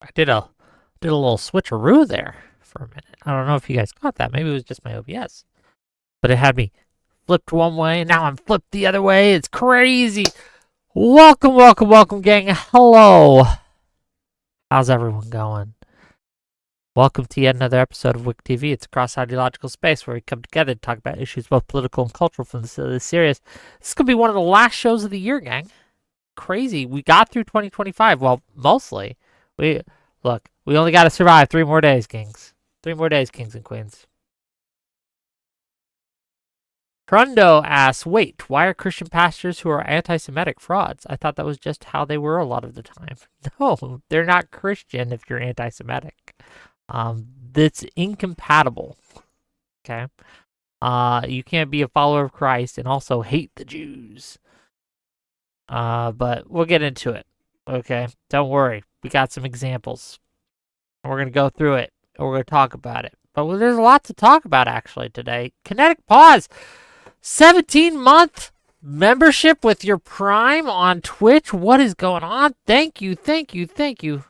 I did a little switcheroo there for a minute. I don't know if you guys caught that. Maybe it was just my OBS, but it had me flipped one way and now I'm flipped the other way. It's crazy. Welcome, welcome, welcome, gang. Hello. How's everyone going? Welcome to yet another episode of Wick TV. It's a cross-ideological space where we come together to talk about issues both political and cultural from the silly to the serious. This is going to be one of the last shows of the year, gang. Crazy. We got through 2025. Well, mostly. We only got to survive 3 more days, kings. 3 more days, kings and queens. Trundo asks, wait, why are Christian pastors who are anti-Semitic frauds? I thought that was just how they were a lot of the time. No, they're not Christian if you're anti-Semitic. That's incompatible. Okay? You can't be a follower of Christ and also hate the Jews. But we'll get into it. Okay? Don't worry. We got some examples. And we're going to go through it. And we're going to talk about it. But there's a lot to talk about actually today. Kinetic Pause. 17-month membership with your Prime on Twitch. What is going on? Thank you, thank you, thank you.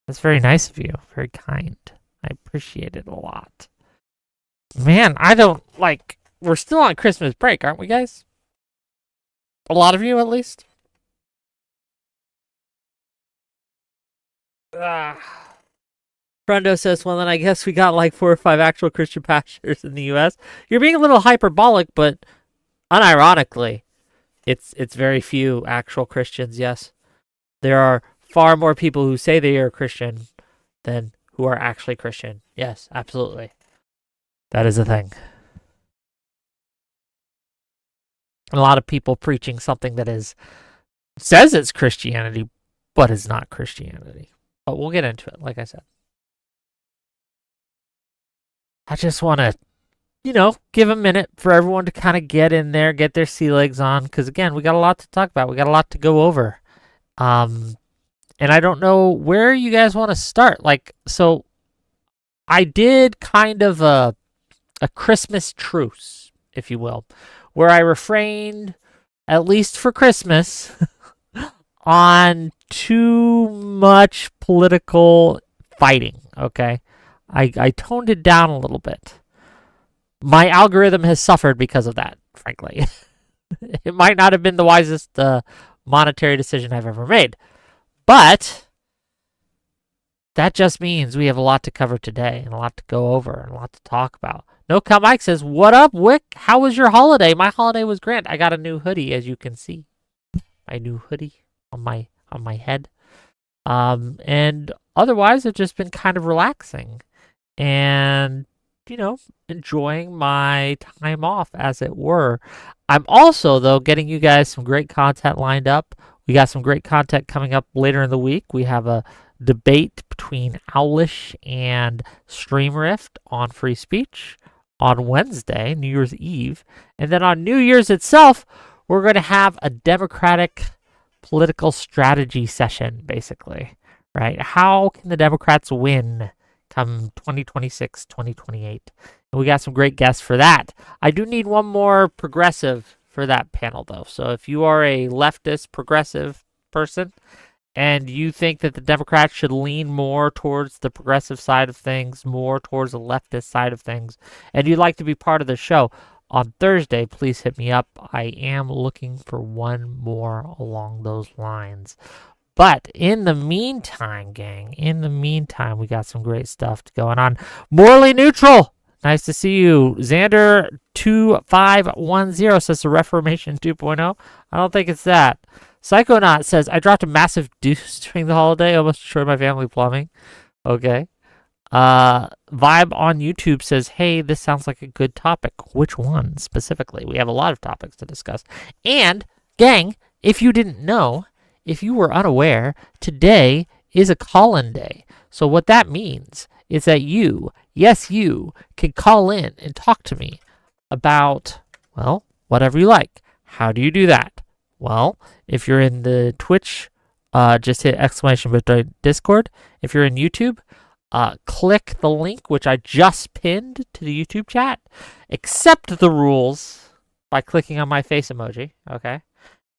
That's very nice of you. Very kind. I appreciate it a lot. Man, we're still on Christmas break, aren't we, guys? A lot of you, at least. Brendo says, well, then I guess we got like 4 or 5 actual Christian pastors in the U.S. You're being a little hyperbolic, but unironically, it's very few actual Christians, yes. There are far more people who say they are Christian than who are actually Christian. Yes, absolutely. That is a thing. And a lot of people preaching something that says it's Christianity, but is not Christianity. But we'll get into it, like I said. I just want to, give a minute for everyone to kind of get in there, get their sea legs on. Because, again, we got a lot to talk about. We got a lot to go over. And I don't know where you guys want to start. So I did kind of a Christmas truce, if you will, where I refrained, at least for Christmas, on too much political fighting, okay? I toned it down a little bit. My algorithm has suffered because of that, frankly. It might not have been the wisest monetary decision I've ever made. But that just means we have a lot to cover today and a lot to go over and a lot to talk about. No Cut Mike says, what up, Wick? How was your holiday? My holiday was grand. I got a new hoodie, as you can see. My new hoodie on my head. And otherwise, it's just been kind of relaxing. And, enjoying my time off, as it were. I'm also, though, getting you guys some great content lined up. We got some great content coming up later in the week. We have a debate between Owlish and Streamrift on free speech on Wednesday, New Year's Eve. And then on New Year's itself, we're going to have a Democratic political strategy session, basically. Right? How can the Democrats win come 2026, 2028? And we got some great guests for that. I do need one more progressive for that panel, though. So if you are a leftist progressive person and you think that the Democrats should lean more towards the progressive side of things, more towards the leftist side of things, and you'd like to be part of the show on Thursday, please hit me up. I am looking for one more along those lines. But in the meantime, gang, we got some great stuff going on. Morally Neutral, nice to see you. Xander2510 says the Reformation 2.0. I don't think it's that. Psychonaut says, I dropped a massive deuce during the holiday, almost destroyed my family plumbing. Okay. Vibe on YouTube says, hey, this sounds like a good topic. Which one specifically? We have a lot of topics to discuss. And, gang, if you didn't know, if you were unaware, today is a call-in day. So what that means is that you, yes, you, can call in and talk to me about, well, whatever you like. How do you do that? Well, if you're in the Twitch, just hit !Discord. If you're in YouTube, click the link, which I just pinned to the YouTube chat. Accept the rules by clicking on my face emoji, okay?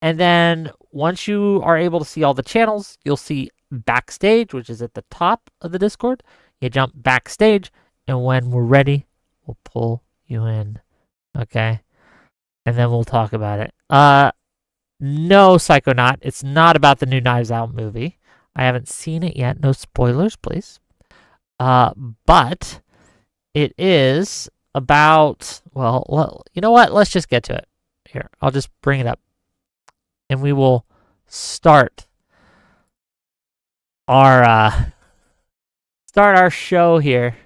And then once you are able to see all the channels, you'll see backstage, which is at the top of the Discord. You jump backstage, and when we're ready, we'll pull you in. Okay? And then we'll talk about it. No, Psychonaut, it's not about the new Knives Out movie. I haven't seen it yet. No spoilers, please. But it is about, well, you know what? Let's just get to it. Here, I'll just bring it up. And we will start our show here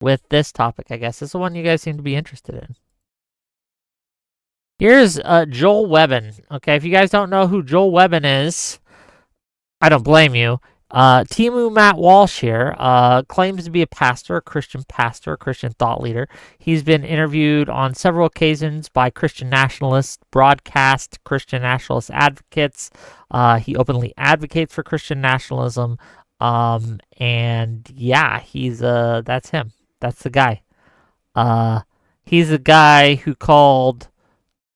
with this topic, I guess. This is the one you guys seem to be interested in. Here's Joel Webbon. Okay, if you guys don't know who Joel Webbon is, I don't blame you. Timu Matt Walsh here claims to be a pastor, a Christian thought leader. He's been interviewed on several occasions by Christian nationalists, broadcast Christian nationalist advocates. He openly advocates for Christian nationalism. And yeah, he's that's him. That's the guy. He's the guy who called,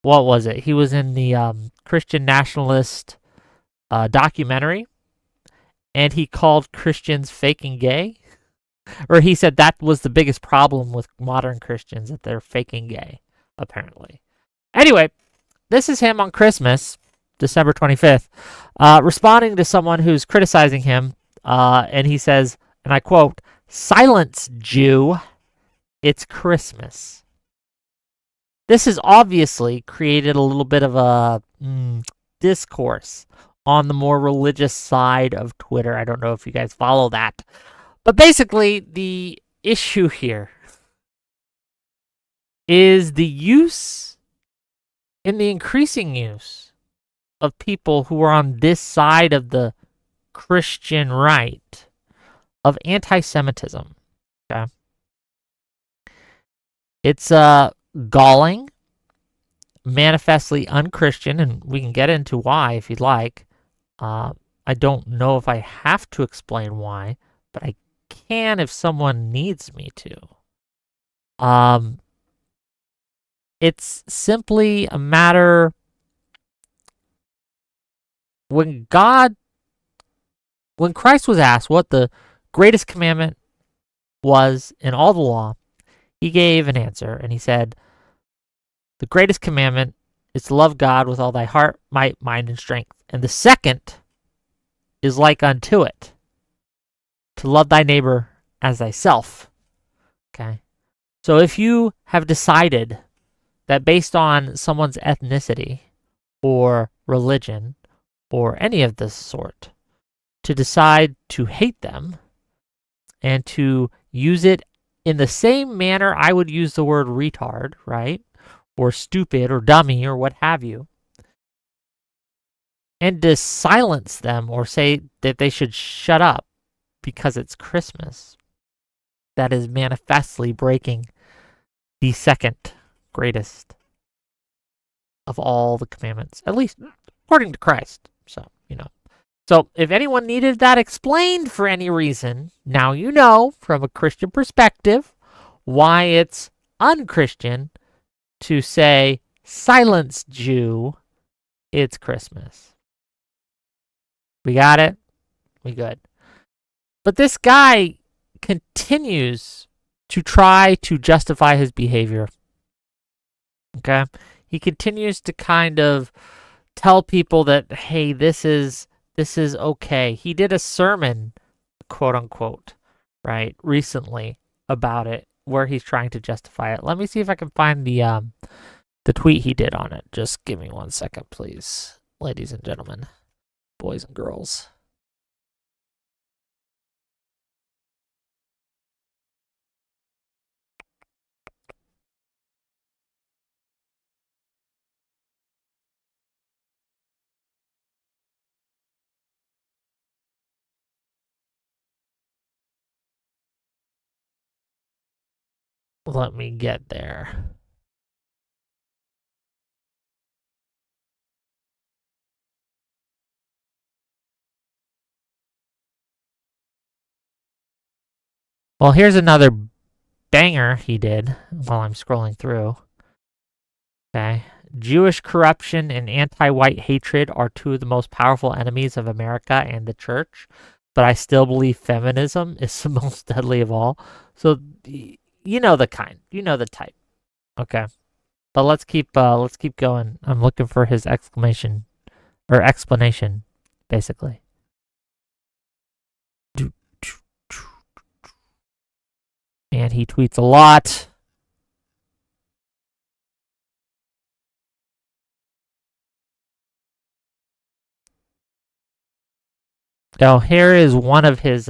what was it? He was in the Christian nationalist documentary, and he called Christians faking gay. Or he said that was the biggest problem with modern Christians, that they're faking gay, apparently. Anyway, this is him on Christmas, December 25th, responding to someone who's criticizing him, and he says, and I quote, "Silence, Jew, it's Christmas." This has obviously created a little bit of a discourse on the more religious side of Twitter. I don't know if you guys follow that. But basically, the issue here is the use and the increasing use of people who are on this side of the Christian right of anti-Semitism. Okay? It's galling, manifestly unchristian, and we can get into why if you'd like. I don't know if I have to explain why, but I can if someone needs me to. It's simply a matter when Christ was asked what the greatest commandment was in all the law, he gave an answer, and he said, the greatest commandment is to love God with all thy heart, might, mind, and strength. And the second is like unto it, to love thy neighbor as thyself. Okay? So if you have decided that based on someone's ethnicity or religion or any of this sort, to decide to hate them and to use it in the same manner I would use the word retard, right? Or stupid or dummy or what have you, and to silence them or say that they should shut up because it's Christmas, that is manifestly breaking the second greatest of all the commandments, at least according to Christ. So if anyone needed that explained for any reason, now you know from a Christian perspective why it's unchristian to say, silence, Jew, it's Christmas. We got it? We good. But this guy continues to try to justify his behavior. Okay? He continues to kind of tell people that, hey, this is okay. He did a sermon, quote unquote, right, recently about it, where he's trying to justify it. Let me see if I can find the tweet he did on it. Just give me 1 second, please, ladies and gentlemen, boys and girls. Let me get there. Well, here's another banger he did while I'm scrolling through. Okay. Jewish corruption and anti-white hatred are two of the most powerful enemies of America and the church, but I still believe feminism is the most deadly of all. So you know the kind, you know the type. Okay. But let's keep going. I'm looking for his exclamation or explanation, basically. And he tweets a lot. Now, here is one of his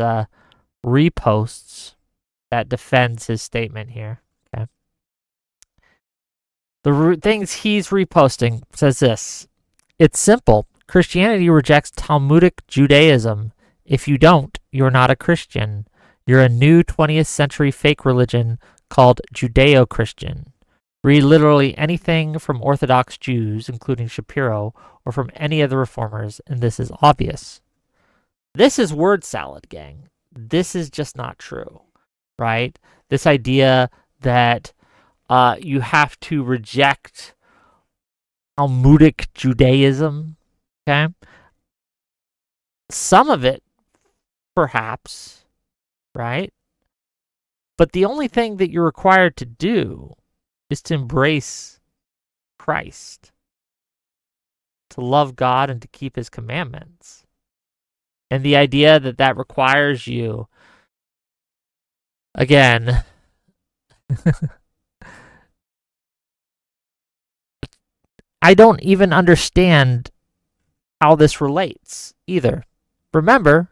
reposts that defends his statement here. Okay. The things he's reposting says this. It's simple. Christianity rejects Talmudic Judaism. If you don't, you're not a Christian. You're a new 20th century fake religion called Judeo-Christian. Read literally anything from Orthodox Jews, including Shapiro, or from any of the reformers, and this is obvious. This is word salad, gang. This is just not true, right? This idea that you have to reject Talmudic Judaism, okay? Some of it, perhaps, right? But the only thing that you're required to do is to embrace Christ, to love God and to keep his commandments. And the idea that that requires you, again, I don't even understand how this relates either. Remember,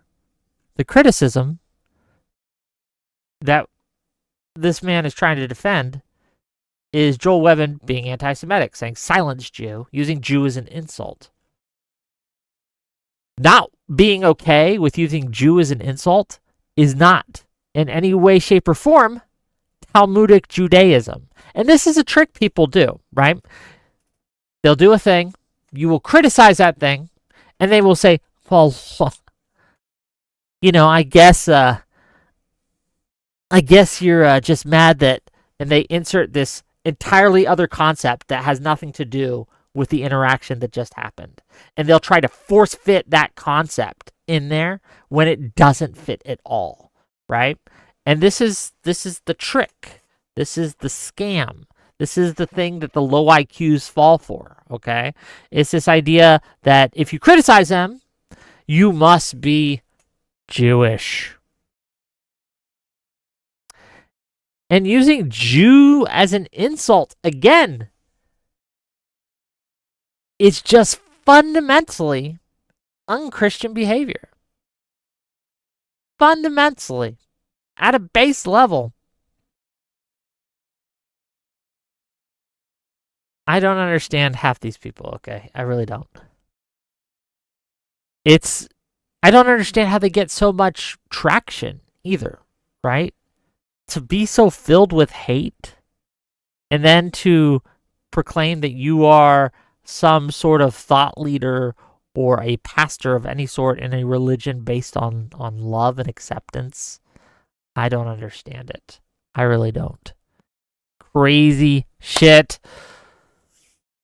the criticism that this man is trying to defend is Joel Webben being anti-Semitic, saying silence Jew, using Jew as an insult. Not being okay with using Jew as an insult is not in any way, shape, or form Talmudic Judaism. And this is a trick people do, right? They'll do a thing, you will criticize that thing, and they will say, well, you know, I guess you're just mad that, and they insert this entirely other concept that has nothing to do with the interaction that just happened. And they'll try to force fit that concept in there when it doesn't fit at all, right? And this is the trick. This is the scam. This is the thing that the low IQs fall for, okay? It's this idea that if you criticize them, you must be Jewish. And using Jew as an insult, again, it's just fundamentally unchristian behavior. Fundamentally, at a base level. I don't understand half these people, okay? I really don't. I don't understand how they get so much traction either, right? To be so filled with hate and then to proclaim that you are some sort of thought leader or a pastor of any sort in a religion based on love and acceptance. I don't understand it. I really don't. Crazy shit.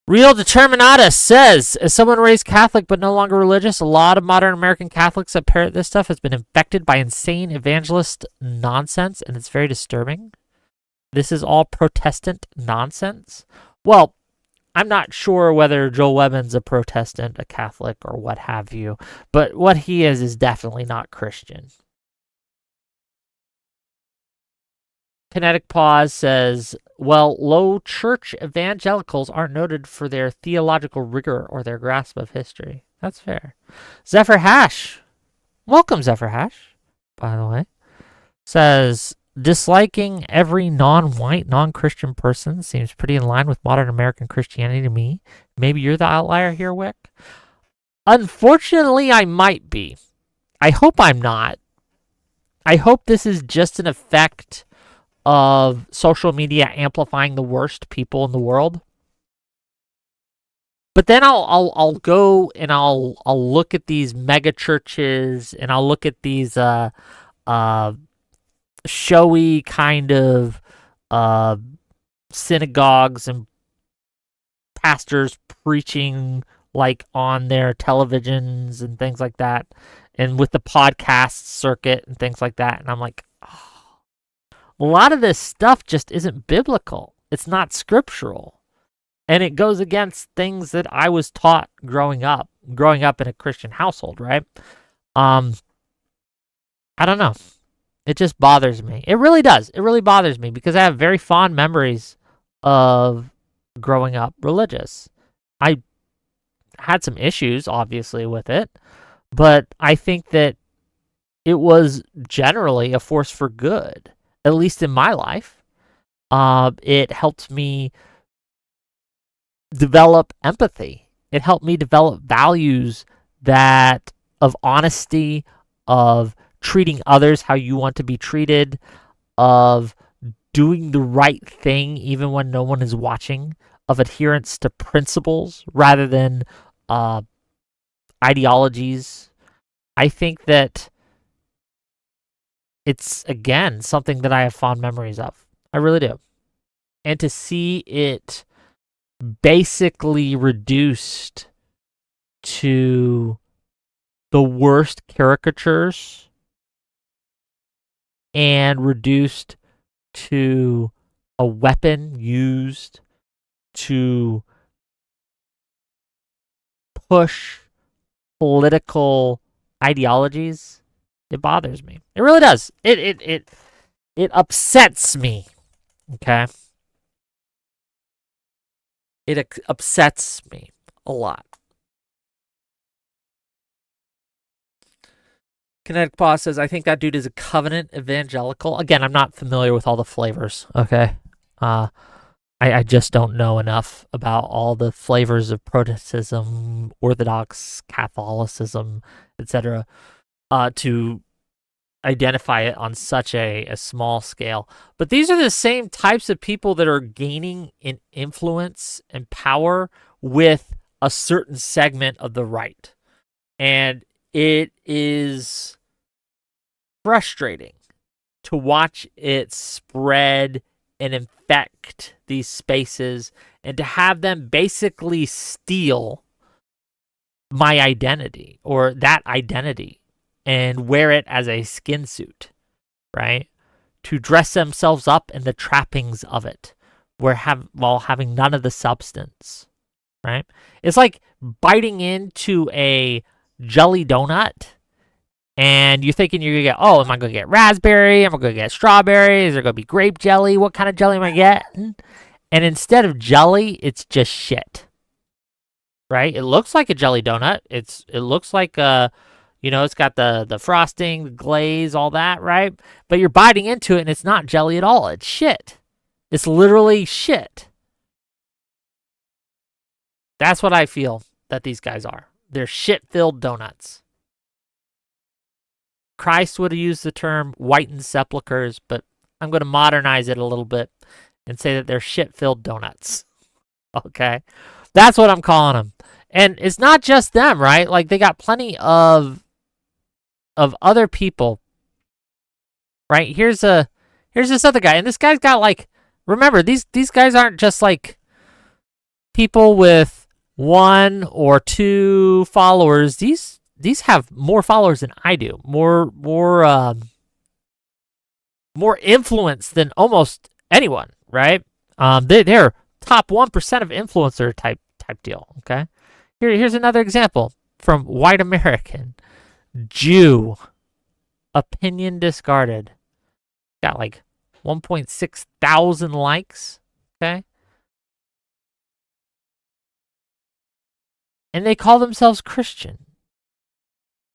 Real Determinata says, as someone raised Catholic but no longer religious, a lot of modern American Catholics that parrot this stuff has been infected by insane evangelist nonsense, and it's very disturbing. This is all Protestant nonsense. Well, I'm not sure whether Joel Webben's a Protestant, a Catholic, or what have you, but what he is definitely not Christian. Kinetic Pause says, well, low church evangelicals aren't noted for their theological rigor or their grasp of history. That's fair. Zephyr Hash, welcome Zephyr Hash, by the way, says, disliking every non-white, non-Christian person seems pretty in line with modern American Christianity to me. Maybe you're the outlier here, Wick. Unfortunately, I might be. I hope I'm not. I hope this is just an effect of social media amplifying the worst people in the world. But then I'll go and I'll look at these mega churches and I'll look at these showy kind of synagogues and pastors preaching like on their televisions and things like that, and with the podcast circuit and things like that. And I'm like, oh, a lot of this stuff just isn't biblical. It's not scriptural. And it goes against things that I was taught growing up in a Christian household, right? I don't know. It just bothers me. It really does. It really bothers me because I have very fond memories of growing up religious. I had some issues, obviously, with it, but I think that it was generally a force for good, at least in my life. It helped me develop empathy. It helped me develop values that of honesty, of treating others how you want to be treated, of doing the right thing even when no one is watching, of adherence to principles rather than ideologies. I think that it's, again, something that I have fond memories of. I really do. And to see it basically reduced to the worst caricatures and reduced to a weapon used to push political ideologies, it bothers me. It really does. It upsets me. Okay? It upsets me a lot. Kinetic Paw says, I think that dude is a covenant evangelical. Again, I'm not familiar with all the flavors, okay? I just don't know enough about all the flavors of Protestantism, Orthodox, Catholicism, etc., to identify it on such a small scale. But these are the same types of people that are gaining in influence and power with a certain segment of the right. And it is frustrating to watch it spread and infect these spaces and to have them basically steal my identity or that identity and wear it as a skin suit, right? To dress themselves up in the trappings of it while having none of the substance, right? It's like biting into a jelly donut and you're thinking you're going to get, oh, am I going to get raspberry? Am I going to get strawberry? Is there going to be grape jelly? What kind of jelly am I getting? And instead of jelly, it's just shit, right? It looks like a jelly donut. It looks like it's got the frosting, the glaze, all that, right? But you're biting into it and it's not jelly at all. It's shit. It's literally shit. That's what I feel that these guys are. They're shit-filled donuts. Christ would have used the term whitened sepulchres, but I'm going to modernize it a little bit and say that they're shit-filled donuts. Okay? That's what I'm calling them. And it's not just them, right? Like, they got plenty of other people, right? Here's this other guy, and this guy's got, like, remember, these guys aren't just, like, people with 1 or 2 followers. These have more followers than I do. More influence than almost anyone, right? They're top 1% of influencer type deal, okay? Here's another example from White American. Jew. Opinion discarded. Got like 1.6 thousand likes, okay? And they call themselves Christian.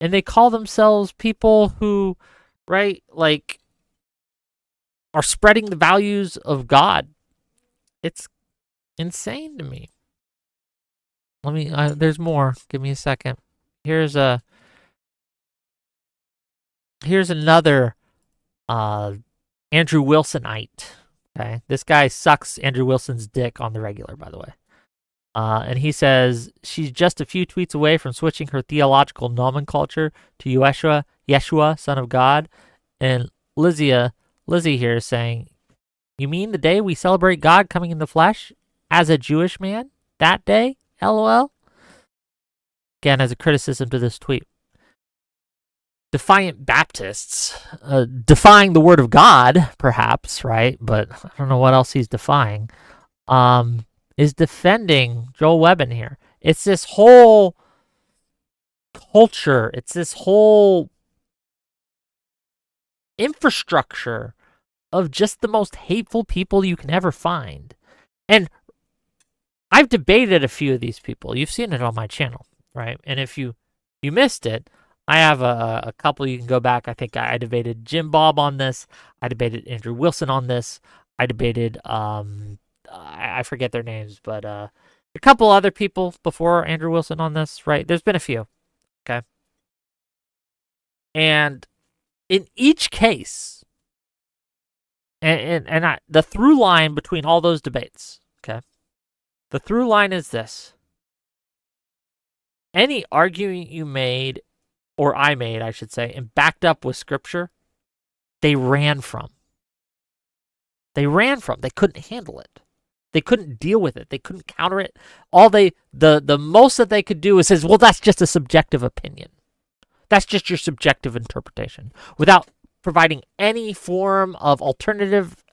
And they call themselves people who, right, like, are spreading the values of God. It's insane to me. There's more. Give me a second. Here's another Andrew Wilsonite. Okay, this guy sucks Andrew Wilson's dick on the regular, by the way. And he says she's just a few tweets away from switching her theological nomenclature to Yeshua, Son of God. And Lizzie here is saying, you mean the day we celebrate God coming in the flesh as a Jewish man? that day, LOL. Again, as a criticism to this tweet. Defiant Baptists, defying the word of God, perhaps, right? But I don't know what else he's defying, is defending Joel Webbon here. It's this whole culture. It's this whole infrastructure of just the most hateful people you can ever find. And I've debated a few of these people. You've seen it on my channel, right? And if you missed it, I have a couple you can go back. I think I debated Jim Bob on this. I debated Andrew Wilson on this. I debated, I forget their names, but a couple other people before Andrew Wilson on this, right? There's been a few, okay? And in each case, the through line between all those debates, okay? The through line is this. Any argument you made, or I made, I should say, and backed up with scripture, they ran from. They couldn't handle it. They couldn't deal with it. They couldn't counter it. The most that they could do is say, well, that's just a subjective opinion. That's just your subjective interpretation, without providing any form of alternative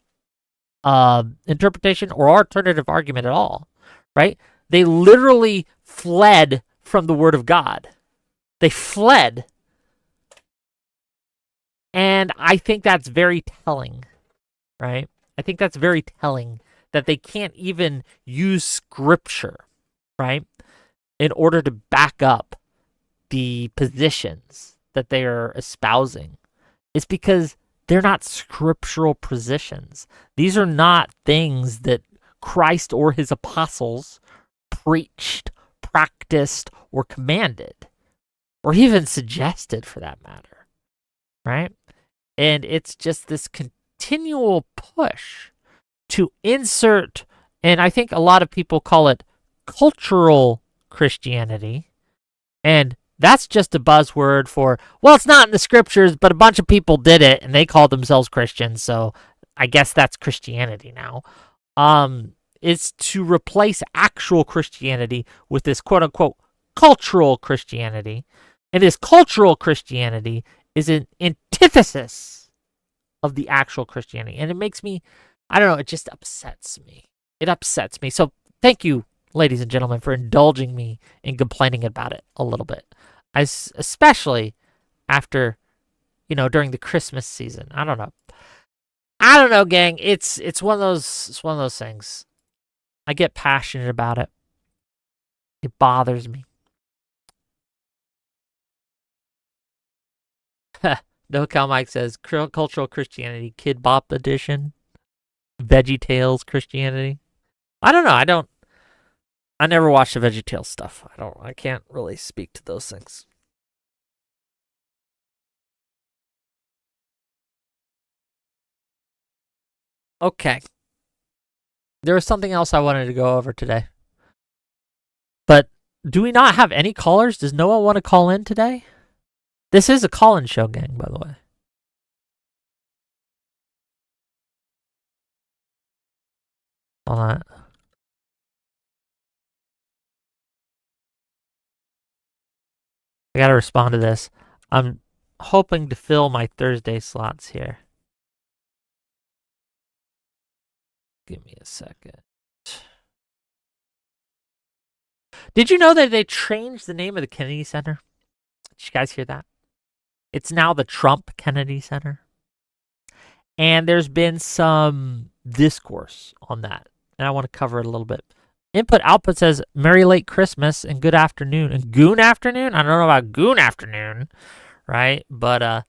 interpretation or alternative argument at all, right? They literally fled from the word of God. They fled. And I think that's very telling, right? I think that's very telling that they can't even use scripture, right, in order to back up the positions that they are espousing. It's because they're not scriptural positions. These are not things that Christ or his apostles preached, practiced, or commanded, or even suggested for that matter, right? And it's just this continual push to insert, and I think a lot of people call it cultural Christianity, and that's just a buzzword for, well, it's not in the scriptures, but a bunch of people did it, and they called themselves Christians, so I guess that's Christianity now. It's to replace actual Christianity with this quote-unquote cultural Christianity, and this cultural Christianity is an antithesis of the actual Christianity, and it makes me, I don't know, it just upsets me. It upsets me. So thank you, ladies and gentlemen, for indulging me in complaining about it a little bit. Especially after, during the Christmas season. I don't know, gang. It's one of those things. I get passionate about it. It bothers me. NoCal Mike says cultural Christianity, Kid Bop edition, Veggie Tales Christianity. I don't know. I never watched the Veggie Tales stuff. I can't really speak to those things. Okay. There was something else I wanted to go over today. But do we not have any callers? Does no one want to call in today? This is a call-in show, gang, by the way. Hold on. I gotta respond to this. I'm hoping to fill my Thursday slots here. Give me a second. Did you know that they changed the name of the Kennedy Center? Did you guys hear that? It's now the Trump Kennedy Center. And there's been some discourse on that, and I want to cover it a little bit. Input output says, Merry late Christmas and good afternoon. And goon afternoon? I don't know about goon afternoon, right? But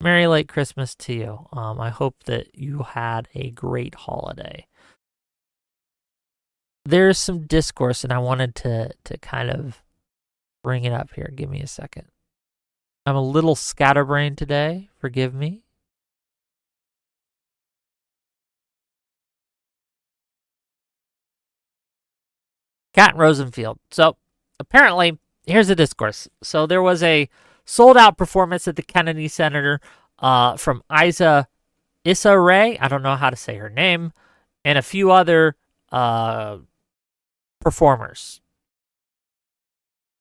Merry late Christmas to you. I hope that you had a great holiday. There's some discourse, and I wanted to kind of bring it up here. Give me a second. I'm a little scatterbrained today. Forgive me. Cat Rosenfield. So apparently, here's the discourse. So there was a sold-out performance at the Kennedy Center from Issa Rae. I don't know how to say her name, and a few other performers.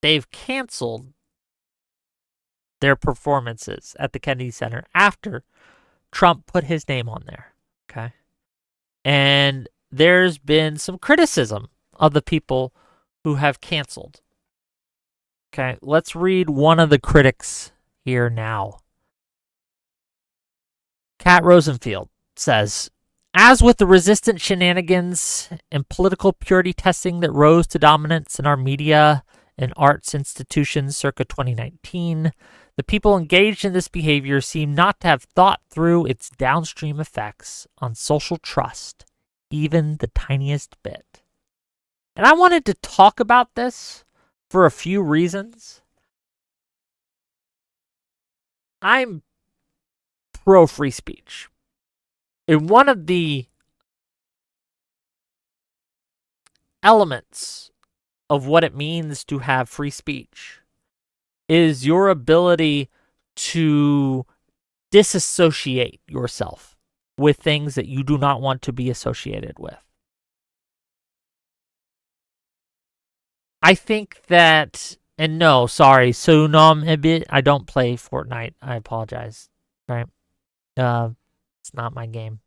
They've canceled their performances at the Kennedy Center after Trump put his name on there. Okay. And there's been some criticism of the people who have canceled. Okay, let's read one of the critics here now. Kat Rosenfield says, as with the resistant shenanigans and political purity testing that rose to dominance in our media and arts institutions circa 2019, the people engaged in this behavior seem not to have thought through its downstream effects on social trust, even the tiniest bit. And I wanted to talk about this for a few reasons. I'm pro free speech. And one of the elements of what it means to have free speech is your ability to disassociate yourself with things that you do not want to be associated with. I think that, and no, sorry, Sunam, I don't play Fortnite. I apologize. Right? It's not my game.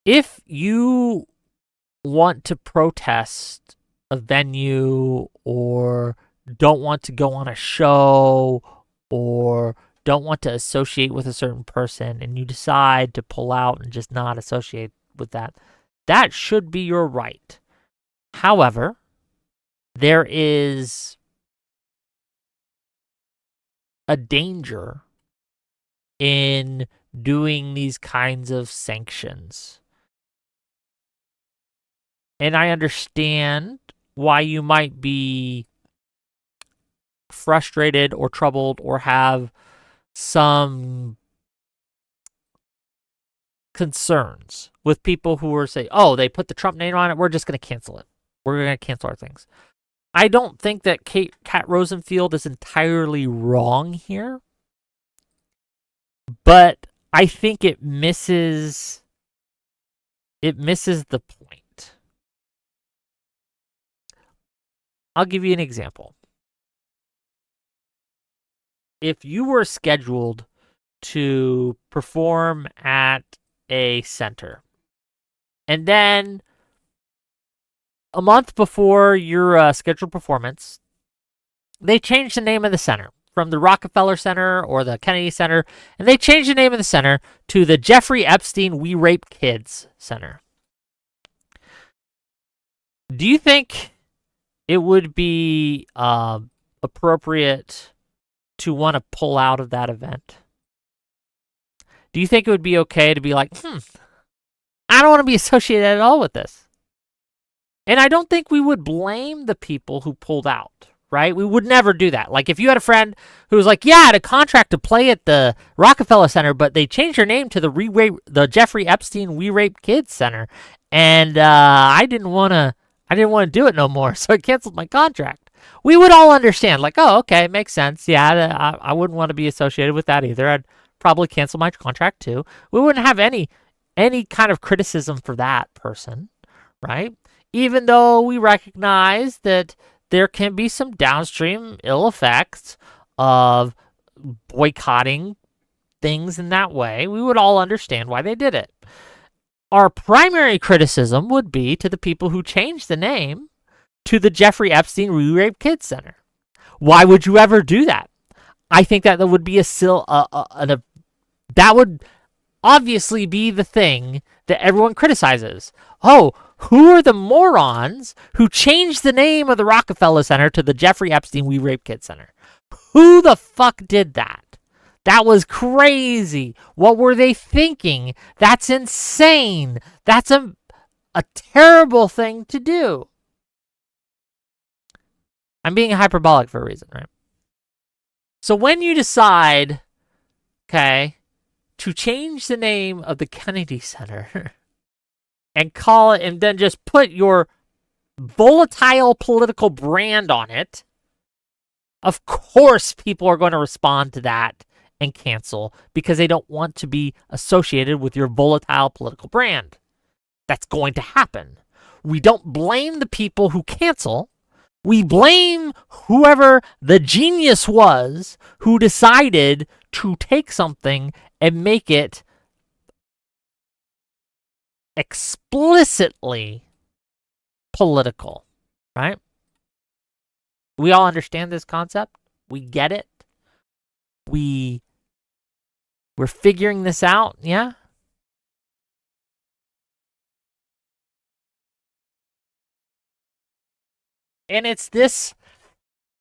If you want to protest a venue or don't want to go on a show or don't want to associate with a certain person and you decide to pull out and just not associate with that, that should be your right. However, there is a danger in doing these kinds of sanctions. And I understand why you might be frustrated or troubled or have some concerns with people who are saying, oh, they put the Trump name on it, we're just going to cancel it. We're going to cancel our things. I don't think that Kat Rosenfield is entirely wrong here, but I think it misses the point. I'll give you an example. If you were scheduled to perform at a center, and then a month before your scheduled performance, they changed the name of the center from the Rockefeller Center or the Kennedy Center, and they changed the name of the center to the Jeffrey Epstein We Rape Kids Center. Do you think it would be appropriate to want to pull out of that event? Do you think it would be okay to be like, I don't want to be associated at all with this? And I don't think we would blame the people who pulled out, right? We would never do that. Like if you had a friend who was like, yeah, I had a contract to play at the Rockefeller Center, but they changed their name to the Jeffrey Epstein We Rape Kids Center, and I didn't want to do it no more, so I canceled my contract. We would all understand, like, oh, okay, it makes sense. Yeah, I wouldn't want to be associated with that either. I'd probably cancel my contract too. We wouldn't have any kind of criticism for that person, right? Even though we recognize that there can be some downstream ill effects of boycotting things in that way, we would all understand why they did it. Our primary criticism would be to the people who changed the name to the Jeffrey Epstein We Rape Kids Center. Why would you ever do that? I think that would be that would obviously be the thing that everyone criticizes. Oh, who are the morons who changed the name of the Rockefeller Center to the Jeffrey Epstein We Rape Kids Center? Who the fuck did that? That was crazy. What were they thinking? That's insane. That's a terrible thing to do. I'm being hyperbolic for a reason, right? So when you decide, okay, to change the name of the Kennedy Center and call it, and then just put your volatile political brand on it, of course people are going to respond to that and cancel because they don't want to be associated with your volatile political brand. that's going to happen. We don't blame the people who cancel. We blame whoever the genius was who decided to take something and make it explicitly political, right? We all understand this concept. We get it. We're figuring this out, yeah? And it's this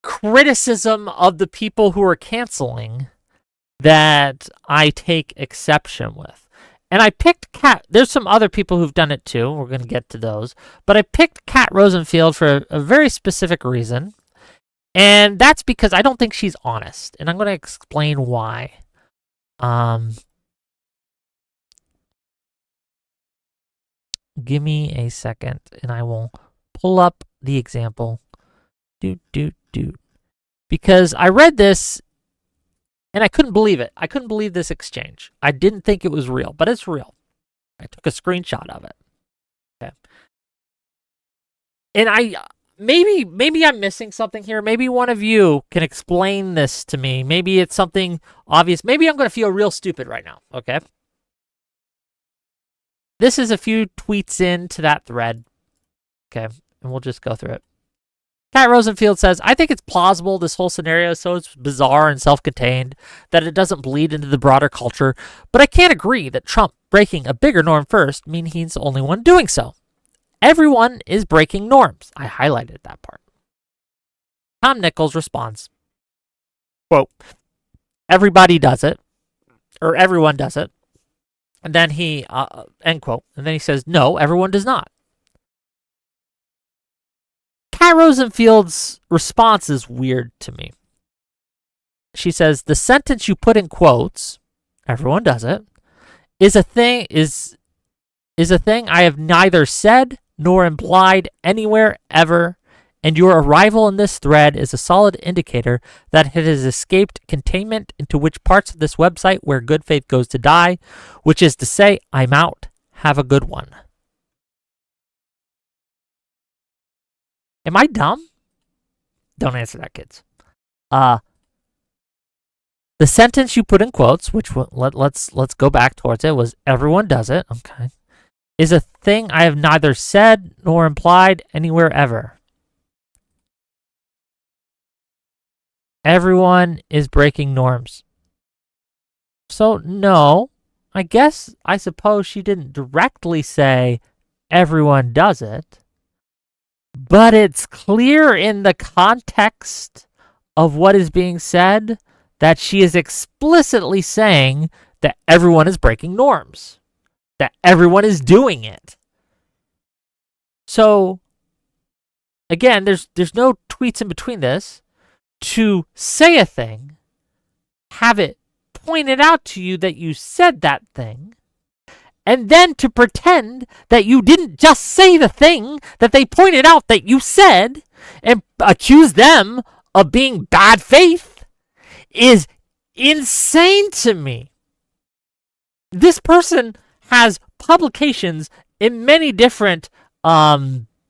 criticism of the people who are canceling that I take exception with. And I picked Kat. There's some other people who've done it too. We're going to get to those. But I picked Kat Rosenfield for a very specific reason. And that's because I don't think she's honest. And I'm going to explain why. Give me a second and I will pull up the example. Because I read this and I couldn't believe it. I couldn't believe this exchange. I didn't think it was real, but it's real. I took a screenshot of it. Okay. And maybe I'm missing something here. Maybe one of you can explain this to me. Maybe it's something obvious. Maybe I'm going to feel real stupid right now. Okay. This is a few tweets into that thread. Okay. And we'll just go through it. Kat Rosenfield says, I think it's plausible this whole scenario is so bizarre and self-contained that it doesn't bleed into the broader culture, but I can't agree that Trump breaking a bigger norm first means he's the only one doing so. Everyone is breaking norms. I highlighted that part. Tom Nichols responds, quote, everybody does it, or everyone does it. And then he, end quote, and then he says, no, everyone does not. Kat Rosenfield's response is weird to me. She says, the sentence you put in quotes, everyone does it, is a thing I have neither said nor implied anywhere ever, and your arrival in this thread is a solid indicator that it has escaped containment into which parts of this website where good faith goes to die, which is to say, I'm out. Have a good one. Am I dumb? Don't answer that, kids. The sentence you put in quotes, which let's go back towards it, was everyone does it, okay, is a thing I have neither said nor implied anywhere ever. Everyone is breaking norms. So no, I suppose she didn't directly say everyone does it. But it's clear in the context of what is being said that she is explicitly saying that everyone is breaking norms, that everyone is doing it. So, again, there's no tweets in between this. To say a thing, have it pointed out to you that you said that thing, and then to pretend that you didn't just say the thing that they pointed out that you said and accuse them of being bad faith is insane to me. This person has publications in many different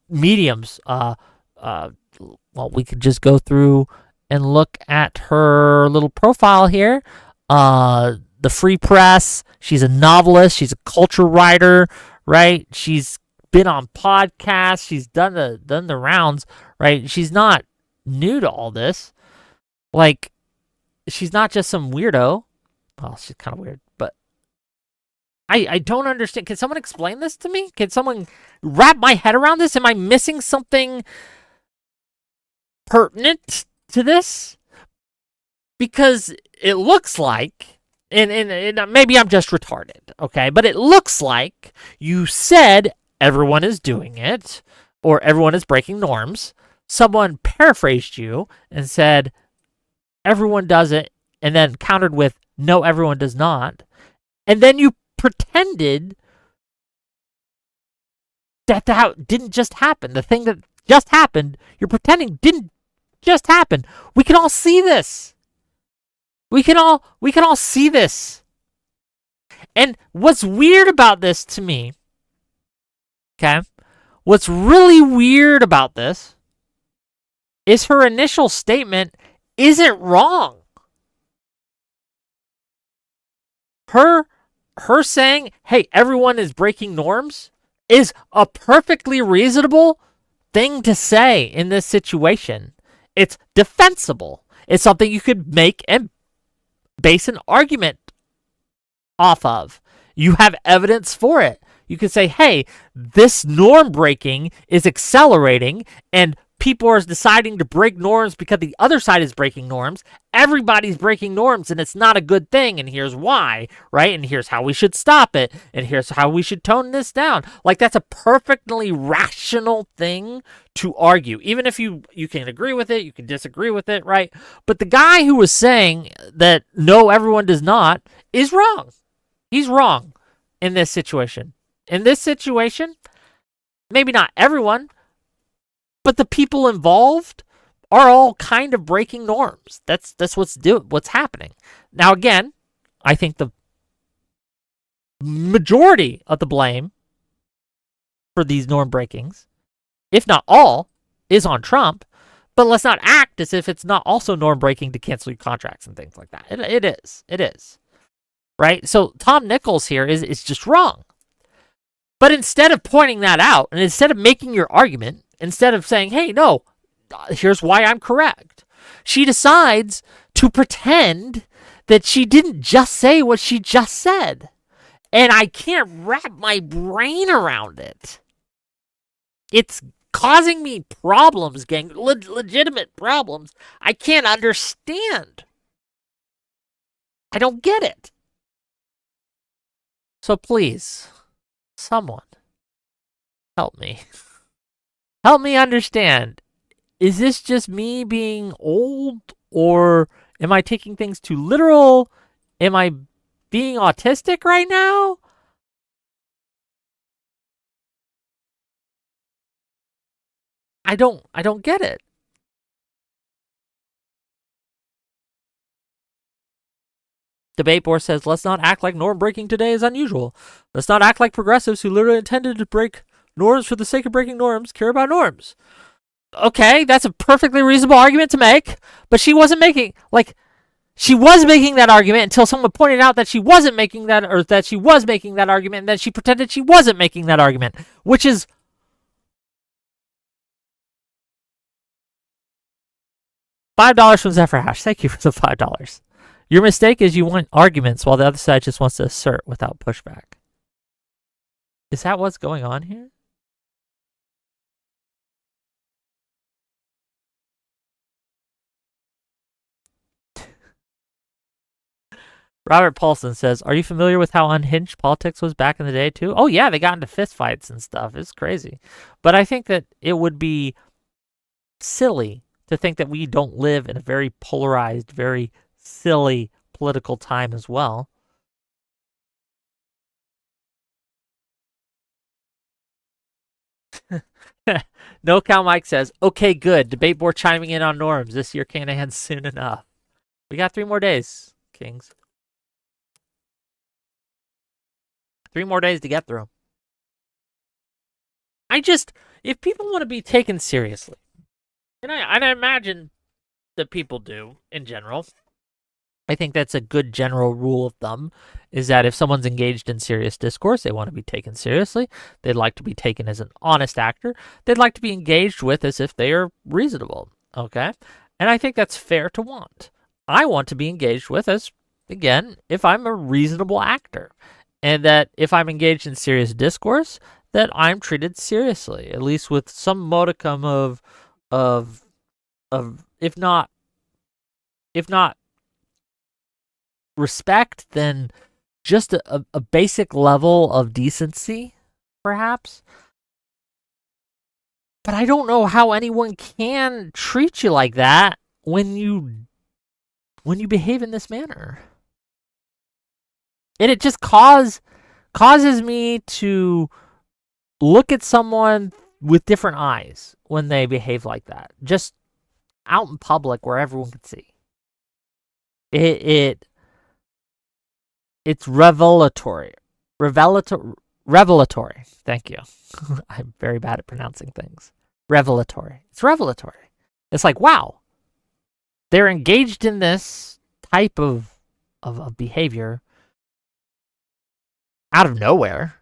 mediums. Well, we could just go through and look at her little profile here. The Free Press. She's a novelist. She's a culture writer, right? She's been on podcasts. She's done the rounds, right? She's not new to all this. Like, she's not just some weirdo. Well, she's kind of weird, but I don't understand. Can someone explain this to me? Can someone wrap my head around this? Am I missing something pertinent to this? Because it looks like, and maybe I'm just retarded, okay? But it looks like you said everyone is doing it, or everyone is breaking norms. Someone paraphrased you and said everyone does it, and then countered with no, everyone does not. And then you pretended that didn't just happen. The thing that just happened, you're pretending didn't just happen. We can all see this. We can all see this. And what's weird about this to me Okay? What's really weird about this is her initial statement isn't wrong. Her saying, "Hey, everyone is breaking norms," is a perfectly reasonable thing to say in this situation. It's defensible. It's something you could make and base an argument off of. You have evidence for it. You can say, hey, this norm breaking is accelerating and people are deciding to break norms because the other side is breaking norms. Everybody's breaking norms and it's not a good thing. And here's why, right? And here's how we should stop it. And here's how we should tone this down. Like, that's a perfectly rational thing to argue. Even if you can agree with it, you can disagree with it, right? But the guy who was saying that no, everyone does not is wrong. He's wrong in this situation. In this situation, maybe not everyone, but the people involved are all kind of breaking norms. That's what's happening. Now, again, I think the majority of the blame for these norm breakings, if not all, is on Trump. But let's not act as if it's not also norm breaking to cancel your contracts and things like that. It is. Right? So Tom Nichols here is just wrong. But instead of pointing that out, and instead of making your argument, instead of saying, hey, no, here's why I'm correct, she decides to pretend that she didn't just say what she just said. And I can't wrap my brain around it. It's causing me problems, gang. Legitimate problems. I can't understand. I don't get it. So please, someone, help me. Help me understand. Is this just me being old, or am I taking things too literal? Am I being autistic right now? I don't get it. Debate board says, let's not act like norm breaking today is unusual. Let's not act like progressives who literally intended to break norms for the sake of breaking norms care about norms. Okay, that's a perfectly reasonable argument to make, but she wasn't making, she was making that argument until someone pointed out that she wasn't making that, or that she was making that argument, and then she pretended she wasn't making that argument, which is $5 from Zephyr Hash. Thank you for the $5. Your mistake is you want arguments while the other side just wants to assert without pushback. Is that what's going on here? Robert Paulson says, are you familiar with how unhinged politics was back in the day too? Oh yeah, they got into fistfights and stuff. It's crazy. But I think that it would be silly to think that we don't live in a very polarized, very silly political time as well. No Cow Mike says, okay, good. Debate board chiming in on norms. This year can't end soon enough. We got 3 more days, Kings. 3 more days to get through. If people want to be taken seriously, and I imagine that people do in general, I think that's a good general rule of thumb, is that if someone's engaged in serious discourse, they want to be taken seriously. They'd like to be taken as an honest actor. They'd like to be engaged with as if they are reasonable, okay? And I think that's fair to want. I want to be engaged with as, again, if I'm a reasonable actor. And that if I'm engaged in serious discourse, that I'm treated seriously, at least with some modicum of if not respect, then just a basic level of decency, perhaps. But I don't know how anyone can treat you like that when you behave in this manner. And it just causes me to look at someone with different eyes when they behave like that. Just out in public where everyone can see. It's revelatory. Revelatory. Thank you. I'm very bad at pronouncing things. Revelatory. It's revelatory. It's like, wow, they're engaged in this type of behavior out of nowhere,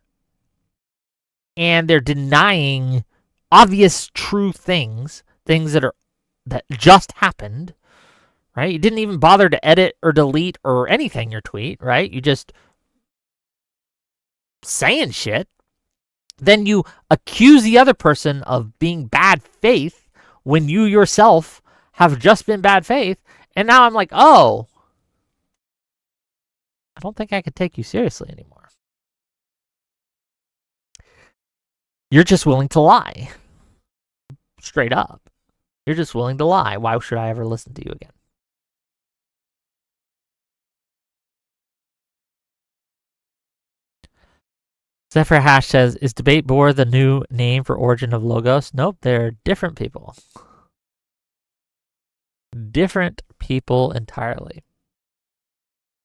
and they're denying obvious true things that just happened, right? You didn't even bother to edit or delete or anything your tweet, right? You just saying shit. Then you accuse the other person of being bad faith when you yourself have just been bad faith. And now I'm like, oh, I don't think I could take you seriously anymore. You're just willing to lie. Straight up. You're just willing to lie. Why should I ever listen to you again? Zephyr Hash says, is Debate Board the new name for Origin of Logos? Nope, they're different people. Different people entirely.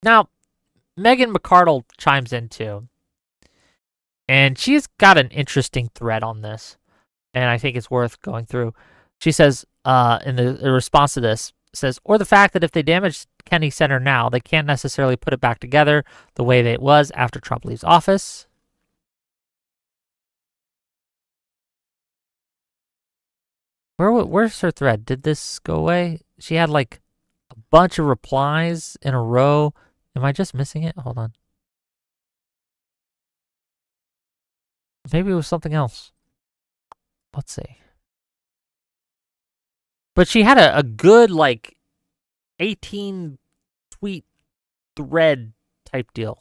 Now, Megan McArdle chimes in too. And she's got an interesting thread on this. And I think it's worth going through. She says, in the response to this, says, or the fact that if they damage Kennedy Center now, they can't necessarily put it back together the way that it was after Trump leaves office. Where's her thread? Did this go away? She had like a bunch of replies in a row. Am I just missing it? Hold on. Maybe it was something else. Let's see. But she had a good like 18 tweet thread type deal.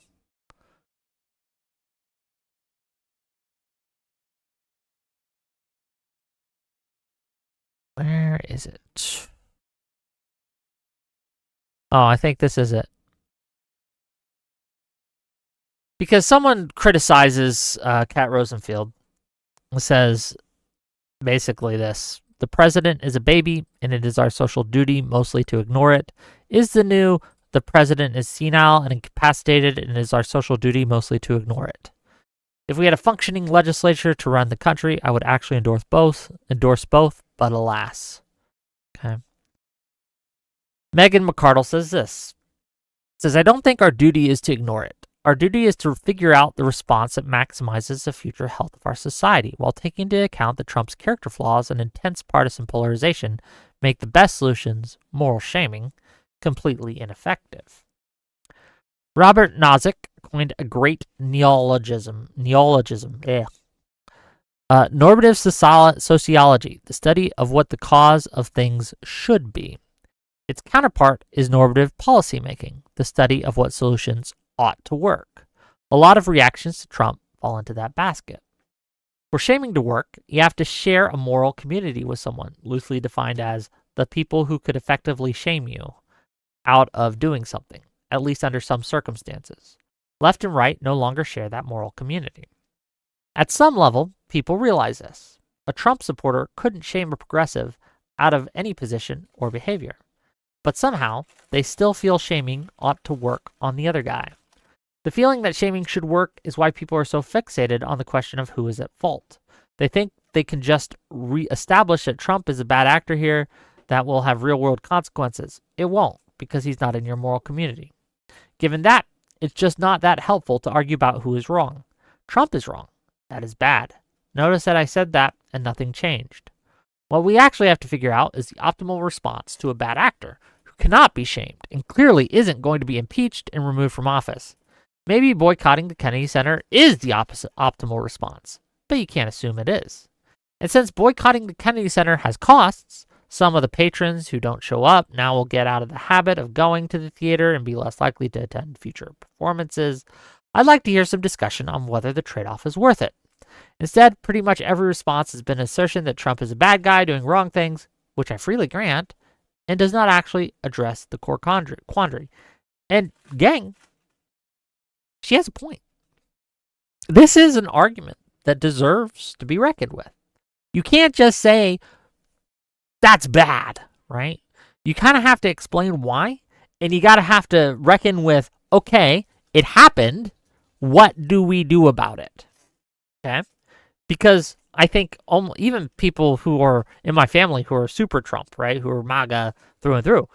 Where is it? Oh, I think this is it. Because someone criticizes Kat Rosenfield, says basically this: the president is a baby, and it is our social duty mostly to ignore it. Is the new, the president is senile and incapacitated, and it is our social duty mostly to ignore it. If we had a functioning legislature to run the country, I would actually endorse both, but alas. Okay. Megan McArdle says this. Says, I don't think our duty is to ignore it. Our duty is to figure out the response that maximizes the future health of our society, while taking into account that Trump's character flaws and intense partisan polarization make the best solutions, moral shaming, completely ineffective. Robert Nozick coined a great neologism. Normative sociology, the study of what the cause of things should be. Its counterpart is normative policymaking, the study of what solutions ought to work. A lot of reactions to Trump fall into that basket. For shaming to work, you have to share a moral community with someone, loosely defined as the people who could effectively shame you out of doing something, at least under some circumstances. Left and right no longer share that moral community. At some level, people realize this. A Trump supporter couldn't shame a progressive out of any position or behavior. But somehow, they still feel shaming ought to work on the other guy. The feeling that shaming should work is why people are so fixated on the question of who is at fault. They think they can just re-establish that Trump is a bad actor here that will have real-world consequences. It won't, because he's not in your moral community. Given that, it's just not that helpful to argue about who is wrong. Trump is wrong. That is bad. Notice that I said that and nothing changed. What we actually have to figure out is the optimal response to a bad actor who cannot be shamed and clearly isn't going to be impeached and removed from office. Maybe boycotting the Kennedy Center is the optimal response, but you can't assume it is. And since boycotting the Kennedy Center has costs, some of the patrons who don't show up now will get out of the habit of going to the theater and be less likely to attend future performances. I'd like to hear some discussion on whether the trade-off is worth it. Instead, pretty much every response has been an assertion that Trump is a bad guy doing wrong things, which I freely grant, and does not actually address the core quandary. And gang, she has a point. This is an argument that deserves to be reckoned with. You can't just say, that's bad, right? You kind of have to explain why, and you got to have to reckon with, okay, it happened. What do we do about it? Okay? Because I think even people who are in my family who are super Trump, right, who are MAGA through and through,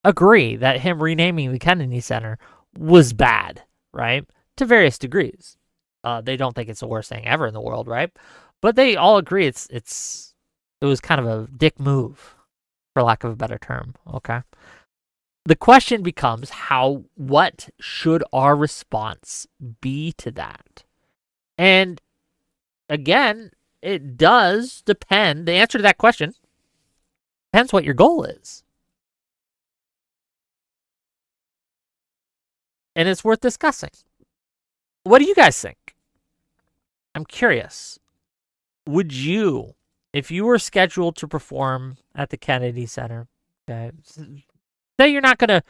agree that him renaming the Kennedy Center was bad, right, to various degrees. They don't think it's the worst thing ever in the world, right? But they all agree it was kind of a dick move, for lack of a better term. Okay. The question becomes what should our response be to that? And again, it does depend. The answer to that question depends what your goal is. And it's worth discussing. What do you guys think? I'm curious. Would you, if you were scheduled to perform at the Kennedy Center, okay, say you're not going to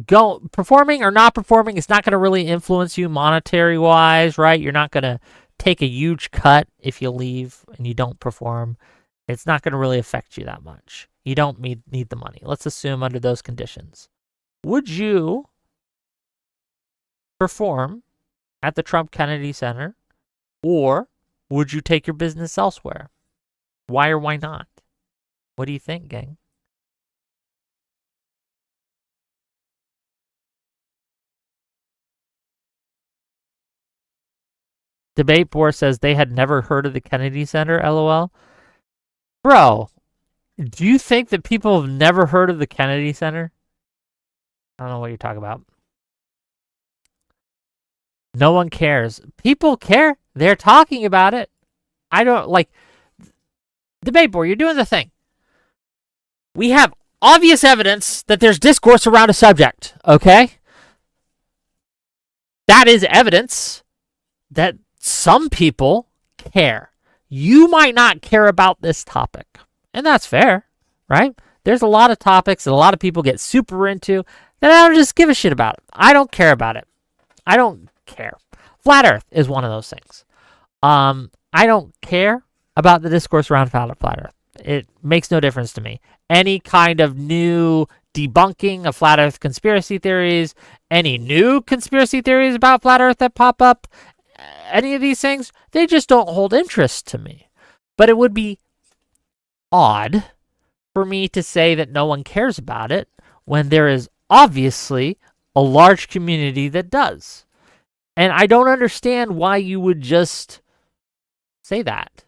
go, performing or not performing is not going to really influence you monetary wise, right? You're not going to take a huge cut if you leave and you don't perform. It's not going to really affect you that much. You don't need the money. Let's assume under those conditions. Would you perform at the Trump Kennedy Center, or would you take your business elsewhere? Why or why not? What do you think, gang? Debate Board says they had never heard of the Kennedy Center, LOL. Bro, do you think that people have never heard of the Kennedy Center? I don't know what you're talking about. No one cares. People care. They're talking about it. I don't like Debate Board. You're doing the thing. We have obvious evidence that there's discourse around a subject, okay? That is evidence that some people care. You might not care about this topic, and that's fair, right? There's a lot of topics that a lot of people get super into that I don't just give a shit about. I don't care about it. I don't care. Flat Earth is one of those things. I don't care about the discourse around Flat Earth. It makes no difference to me. Any kind of new debunking of Flat Earth conspiracy theories, any new conspiracy theories about Flat Earth that pop up, any of these things, they just don't hold interest to me. But it would be odd for me to say that no one cares about it when there is obviously a large community that does. And I don't understand why you would just say that.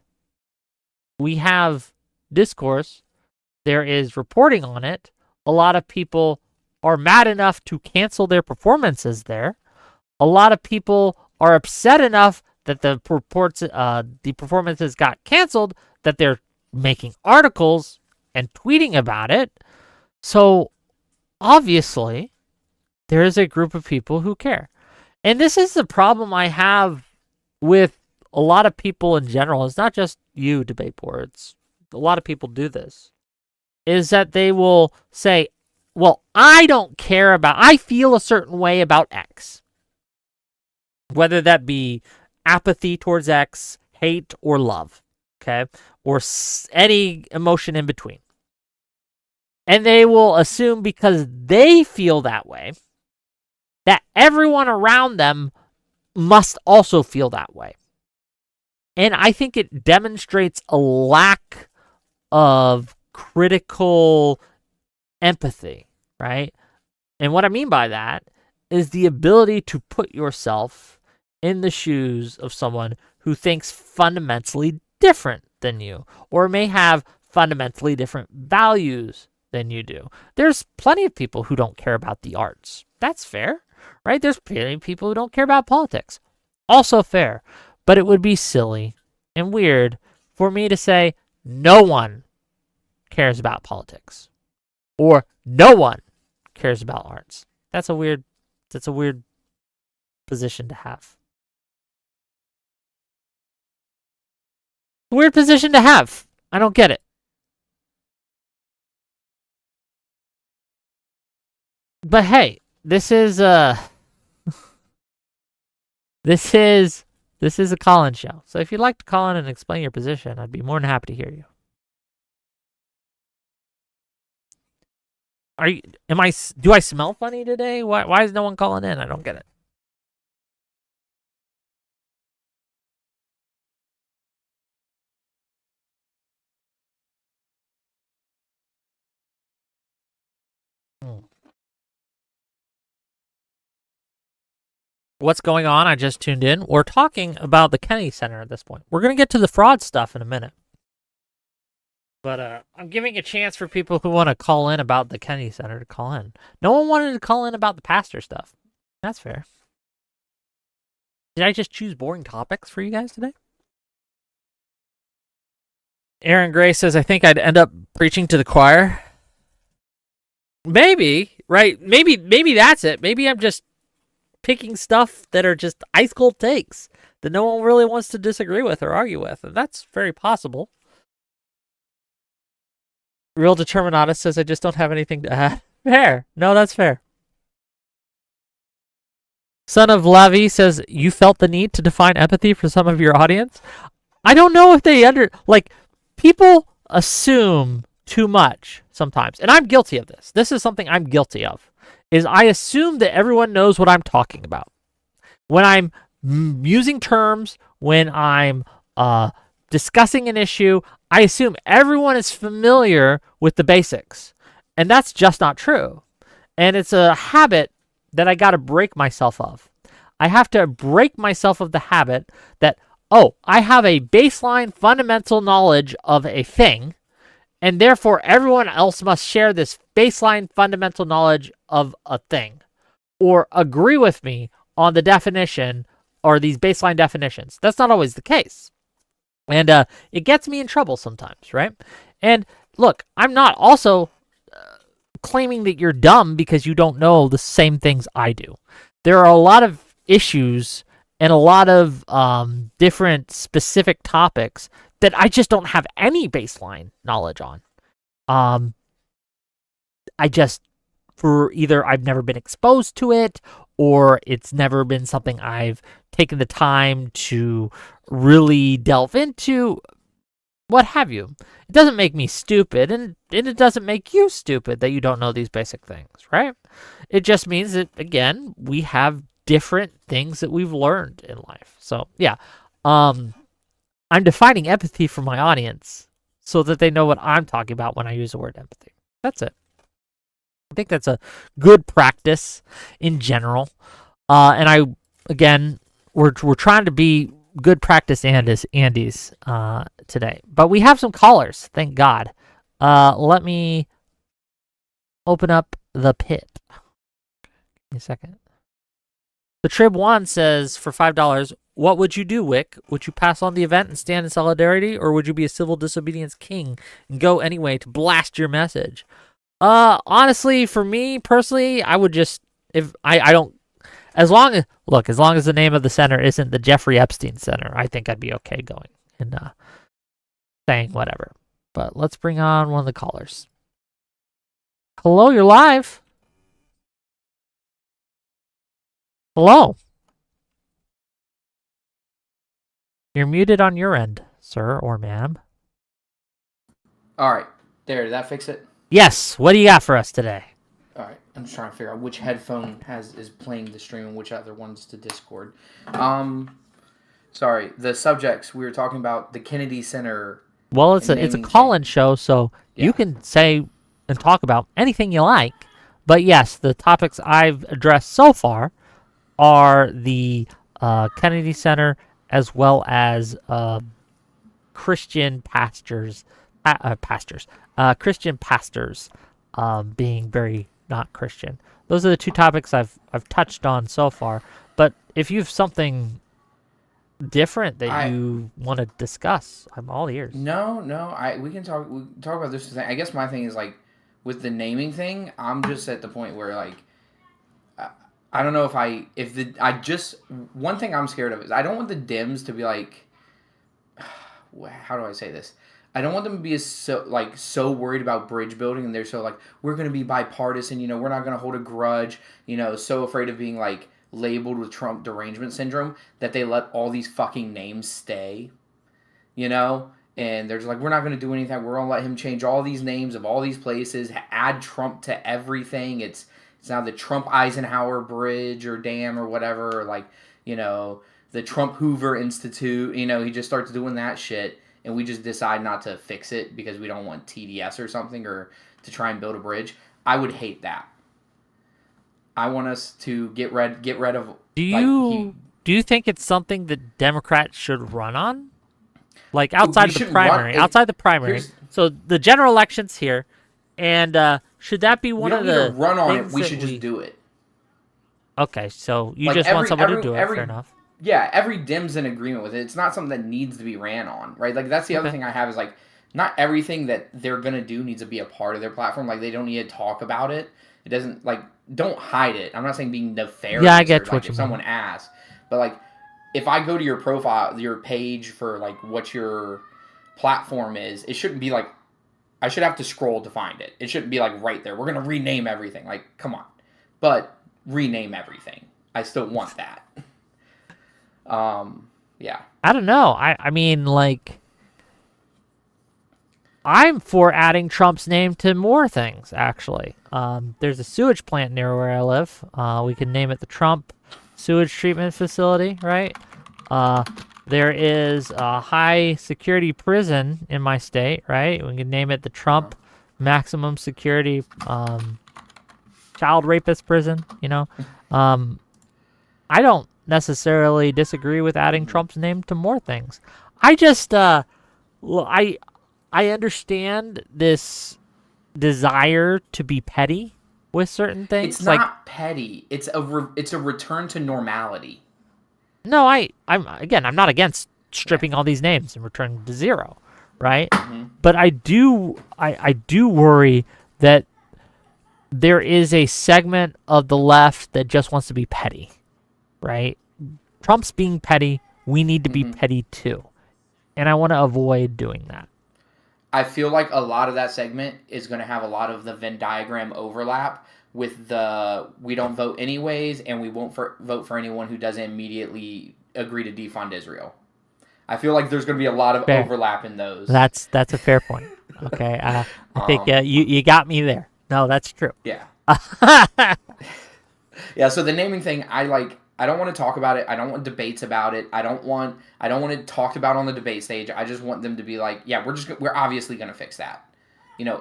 We have discourse. There is reporting on it. A lot of people are mad enough to cancel their performances there. A lot of people are upset enough that the performances got canceled that they're making articles and tweeting about it. So obviously, there is a group of people who care. And this is the problem I have with a lot of people in general. It's not just you, Debate Boards. A lot of people do this. Is that they will say, well, I feel a certain way about X. Whether that be apathy towards X, hate, or love. Okay? Or any emotion in between. And they will assume because they feel that way, that everyone around them must also feel that way. And I think it demonstrates a lack of critical empathy, right? And what I mean by that is the ability to put yourself in the shoes of someone who thinks fundamentally different than you, or may have fundamentally different values than you do. There's plenty of people who don't care about the arts. That's fair, right? There's plenty of people who don't care about politics. Also fair. But it would be silly and weird for me to say no one cares about politics or no one cares about arts. That's a weird position to have. Weird position to have. I don't get it. But hey, this is a call-in show. So if you'd like to call in and explain your position, I'd be more than happy to hear you. Do I smell funny today? Why is no one calling in? I don't get it. what's going on, I just tuned in. We're talking about the Kennedy Center at this point. We're going to get to the fraud stuff in a minute. But I'm giving a chance for people who want to call in about the Kennedy Center to call in. No one wanted to call in about the pastor stuff. That's fair. Did I just choose boring topics for you guys today? Aaron Gray says, I think I'd end up preaching to the choir. Maybe, right? Maybe that's it. Maybe I'm just picking stuff that are just ice cold takes that no one really wants to disagree with or argue with. And that's very possible. Real Determinata says, I just don't have anything to add. Fair. No, that's fair. Son of Lavi says, you felt the need to define empathy for some of your audience? I don't know if they people assume too much sometimes. And I'm guilty of this. This is something I'm guilty of. Is I assume that everyone knows what I'm talking about. When I'm using terms, when I'm discussing an issue, I assume everyone is familiar with the basics. And that's just not true. And it's a habit that I got to break myself of. I have to break myself of the habit that, I have a baseline fundamental knowledge of a thing, and therefore everyone else must share this baseline fundamental knowledge of a thing, or agree with me on the definition or these baseline definitions. That's not always the case. And it gets me in trouble sometimes, right? And look, I'm not also claiming that you're dumb because you don't know the same things I do. There are a lot of issues and a lot of different specific topics that I just don't have any baseline knowledge on. I've never been exposed to it, or it's never been something I've taken the time to really delve into, what have you. It doesn't make me stupid, and it doesn't make you stupid that you don't know these basic things, right? It just means that, again, we have different things that we've learned in life. So, yeah. I'm defining empathy for my audience so that they know what I'm talking about when I use the word empathy. That's it. I think that's a good practice in general. And we're trying to be good practice Andes today. But we have some callers, thank God. Let me open up the pit. Give me a second. The Trib One says, for $5, what would you do, Wick? Would you pass on the event and stand in solidarity, or would you be a civil disobedience king and go anyway to blast your message? Honestly, for me personally, I would just, as long as the name of the center isn't the Jeffrey Epstein Center, I think I'd be okay going and saying whatever. But let's bring on one of the callers. Hello, you're live. Hello. You're muted on your end, sir or ma'am. All right. There, did that fix it? Yes. What do you got for us today? All right. I'm just trying to figure out which headphone is playing the stream and which other one's to Discord. Sorry. The subjects we were talking about, the Kennedy Center. Well, it's a call-in show, so you can say and talk about anything you like. But yes, the topics I've addressed so far are the Kennedy Center, as well as Christian pastors, Christian pastors being very not Christian. Those are the two topics I've touched on so far. But if you have something different that you want to discuss, I'm all ears. No, we can talk about this thing. I guess my thing is like with the naming thing, I'm just at the point where like I don't know one thing I'm scared of is I don't want the Dems to be like, how do I say this? I don't want them to be so worried about bridge building, and they're so like, we're going to be bipartisan, we're not going to hold a grudge, so afraid of being like labeled with Trump derangement syndrome that they let all these fucking names stay, and they're just like, we're not going to do anything. We're going to let him change all these names of all these places, add Trump to everything. It's now the Trump Eisenhower Bridge or dam or whatever, or like, the Trump Hoover Institute, he just starts doing that shit, and we just decide not to fix it because we don't want TDS or something, or to try and build a bridge. I would hate that. I want us to get rid of. Do Do Like you do you think it's something that Democrats should run on? Like we outside of the should primary, run. It, outside the primary. here's So the general election's here, and should that be We one don't of need to the run on it. things We that should just we? do it. Okay, so you Like just want somebody to do it. Fair every enough. yeah, every Dim's in agreement with it. It's not something that needs to be ran on, right? Like that's the other Okay. thing I have is like not everything that they're gonna do needs to be a part of their platform. Like they don't need to talk about it. It doesn't like don't hide it. I'm not saying being Yeah, I nefarious or get like what if you mean. someone asks, but like if I go to your profile, your page for like what your platform is, it shouldn't be like I should have to scroll to find it. It shouldn't be like right there. We're gonna rename everything. Like, come on. But rename everything. I still want that. Yeah. I don't know. I mean, like, I'm for adding Trump's name to more things. Actually, there's a sewage plant near where I live. We can name it the Trump Sewage Treatment Facility, right? Uh, there is a high security prison in my state, right? We can name it the Trump Maximum Security Child Rapist Prison. Um, I don't necessarily disagree with adding Trump's name to more things. I just I understand this desire to be petty with certain things. It's Like, not petty. It's a return to normality. no, I'm not against stripping all these names and returning to zero, right? But I do worry that there is a segment of the left that just wants to be petty, right? Trump's being petty. We need to be petty too. And I want to avoid doing that. I feel like a lot of that segment is going to have a lot of the Venn diagram overlap with the we don't vote anyways and we won't vote for anyone who doesn't immediately agree to defund Israel. I feel like there's going to be a lot of Fair. overlap in those. That's a fair point. Okay, I think you got me there. No, that's true. Yeah. Yeah, so the naming thing, I don't want to talk about it. I don't want debates about it. I don't want it talked about on the debate stage. I just want them to be like, yeah, we're obviously going to fix that.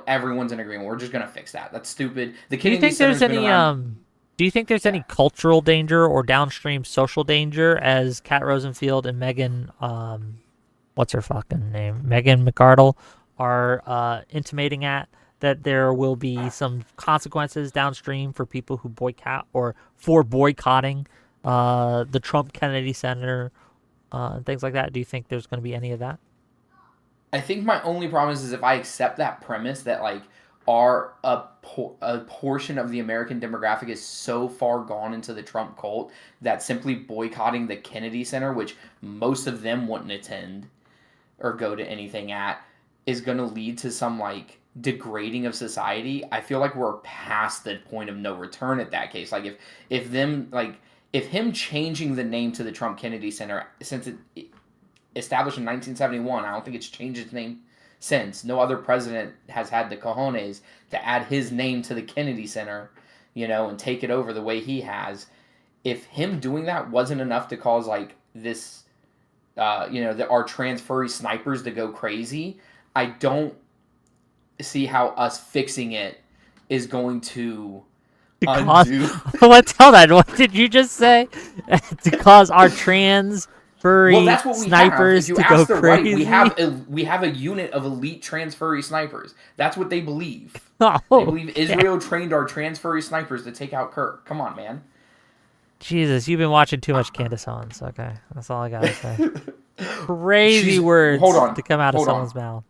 Everyone's in agreement. We're just going to fix that. That's stupid. The Do you Kennedy think there's Center's been any around. do you think there's any cultural danger or downstream social danger as Kat Rosenfield and Megan what's her fucking name? Megan McArdle are intimating at that there will be some consequences downstream for people who boycott or for boycotting the Trump Kennedy Center and things like that. Do you think there's going to be any of that? I think my only problem is if I accept that premise that like a portion of the American demographic is so far gone into the Trump cult that simply boycotting the Kennedy Center, which most of them wouldn't attend or go to anything at, is going to lead to some like degrading of society. I feel like we're past the point of no return at that case. Like if him changing the name to the Trump Kennedy Center, since it established in 1971, I don't think it's changed its name since. No other president has had the cojones to add his name to the Kennedy Center, and take it over the way he has. If him doing that wasn't enough to cause like this, our transferee snipers to go crazy, I don't see how us fixing it is going to undo. What's hold on? What did you just say? To cause our trans furry Well, that's what we snipers have. If to you go ask the right, crazy? we have a unit of elite transfurry snipers. That's what they believe. Oh, They believe Israel trained our transfurry snipers to take out Kirk. Come on, man. Jesus, you've been watching too much Candace Owens. Okay, that's all I gotta say. Crazy words Hold on, to come out of hold on. someone's mouth.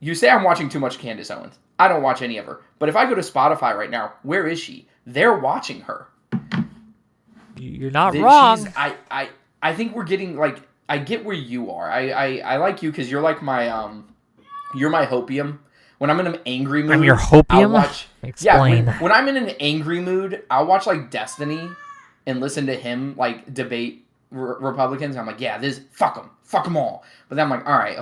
You say I'm watching too much Candace Owens. I don't watch any of her. But if I go to Spotify right now, where is she? They're watching her. You're not wrong. I think we're getting like I get where you are. I like you because you're like my you're my hopium. When I'm in an angry mood, I'm your I'll hopium? watch. Explain. Yeah, when I'm in an angry mood, I'll watch like Destiny and listen to him like debate Republicans. I'm like, yeah, fuck them all. But then I'm like, all right,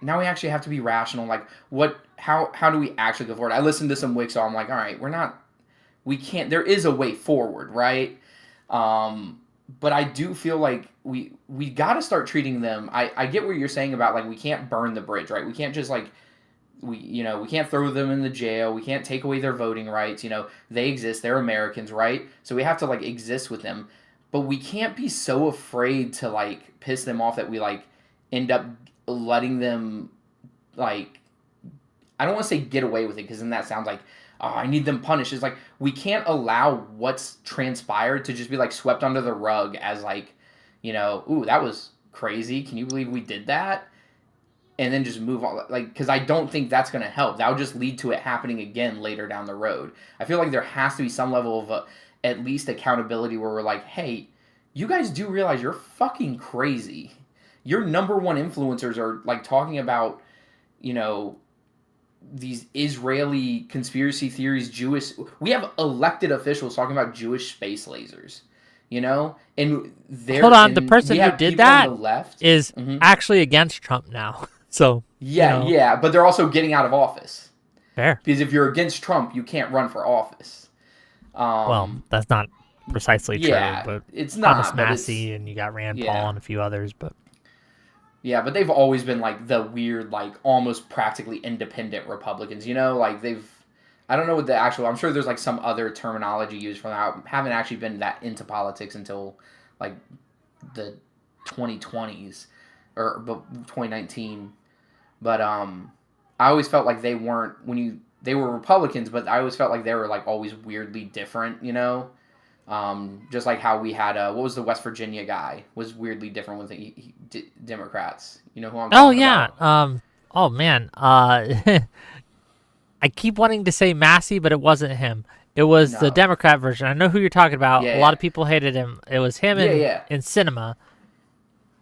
now we actually have to be rational. Like, how do we actually go forward? I listened to some Wix, so I'm like, all right, we can't. There is a way forward, right? But I do feel like we got to start treating them. I get what you're saying about like we can't burn the bridge, right? We can't just like we can't throw them in the jail. We can't take away their voting rights. They exist. They're Americans, right? So we have to like exist with them, but we can't be so afraid to like piss them off that we like end up letting them like I don't want to say get away with it because then that sounds like oh, I need them punished. It's like we can't allow what's transpired to just be like swept under the rug as like, ooh, that was crazy. Can you believe we did that? And then just move on, like, because I don't think that's going to help. That would just lead to it happening again later down the road. I feel like there has to be some level of at least accountability where we're like, hey, you guys do realize you're fucking crazy. Your number one influencers are like talking about, these Israeli conspiracy theories, Jewish. We have elected officials talking about Jewish space lasers, and they're Hold on, the person who did that on the left is actually against Trump now. So yeah, but they're also getting out of office. Fair. Because if you're against Trump, you can't run for office. Well, that's not precisely true, but it's not. Thomas Massey and you got Rand Paul and a few others, but yeah, but they've always been like the weird, like almost practically independent Republicans. Like I don't know what the actual. I'm sure there's like some other terminology used for that. I haven't actually been that into politics until like the 2020s or 2019. But I always felt like they weren't they were Republicans, but I always felt like they were like always weirdly different, just like how we had what was the West Virginia guy was weirdly different with the Democrats. You know who I'm talking about? Oh man. I keep wanting to say Massey, but it wasn't him. It was the Democrat version. I know who you're talking about. A lot of people hated him. It was him in Cinema.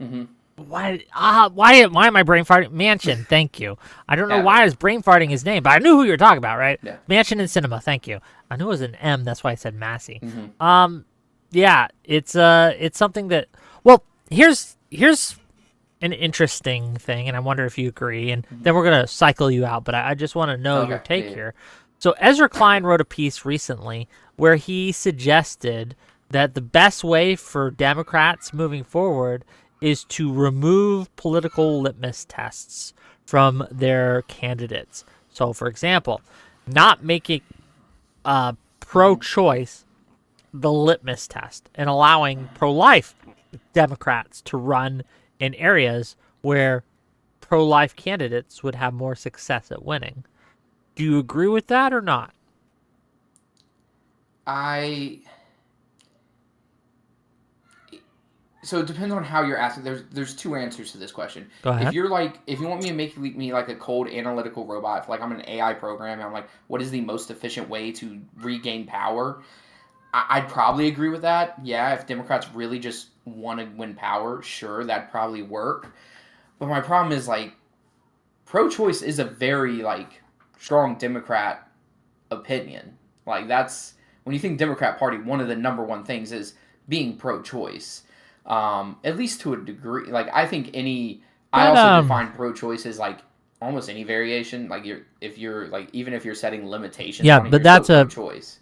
Mm-hmm. Why am I brain farting? Manchin, thank you. I don't know why I was brain farting his name, but I knew who you were talking about, right? Yeah. Manchin and Cinema, thank you. I knew it was an M, that's why I said Massey. Mm-hmm. Yeah, it's something that here's an interesting thing, and I wonder if you agree, and then we're gonna cycle you out, but I just want to know your take here. So Ezra Klein wrote a piece recently where he suggested that the best way for Democrats moving forward is to remove political litmus tests from their candidates. So, for example, not making pro-choice the litmus test and allowing pro-life Democrats to run in areas where pro-life candidates would have more success at winning. Do you agree with that or not? So it depends on how you're asking. There's two answers to this question. Go ahead. If you want me to make me like a cold analytical robot, if like I'm an AI program and I'm like, what is the most efficient way to regain power? I'd probably agree with that. Yeah, if Democrats really just want to win power, sure, that'd probably work. But my problem is like, pro-choice is a very like strong Democrat opinion. Like that's when you think Democrat Party, one of the number one things is being pro-choice. At least to a degree. Like I think I also define pro-choice as like almost any variation. Like if you're even if you're setting limitations. Yeah, but that's a choice.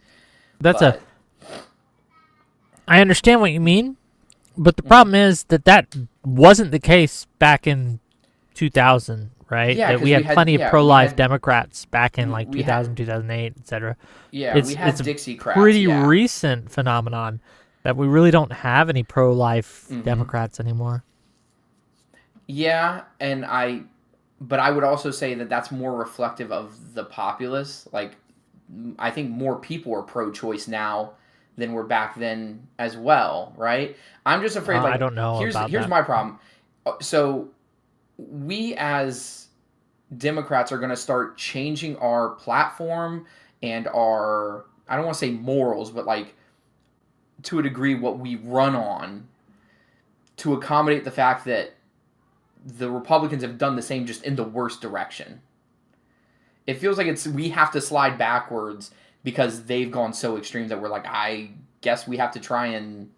I understand what you mean, but the problem is that wasn't the case back in 2000, right? Yeah, that we had plenty of pro-life Democrats back in like 2000, 2008, etc. Yeah, we had Dixiecrats. Pretty recent phenomenon that we really don't have any pro-life Democrats anymore. Yeah, but I would also say that that's more reflective of the populace. Like, I think more people are pro-choice now than were back then as well, right? I'm just afraid, I don't know here's that. my problem. So, we as Democrats are going to start changing our platform and our, I don't want to say morals, but like, to a degree, what we run on to accommodate the fact that the Republicans have done the same, just in the worst direction. It feels like we have to slide backwards because they've gone so extreme that we're like, I guess we have to try and,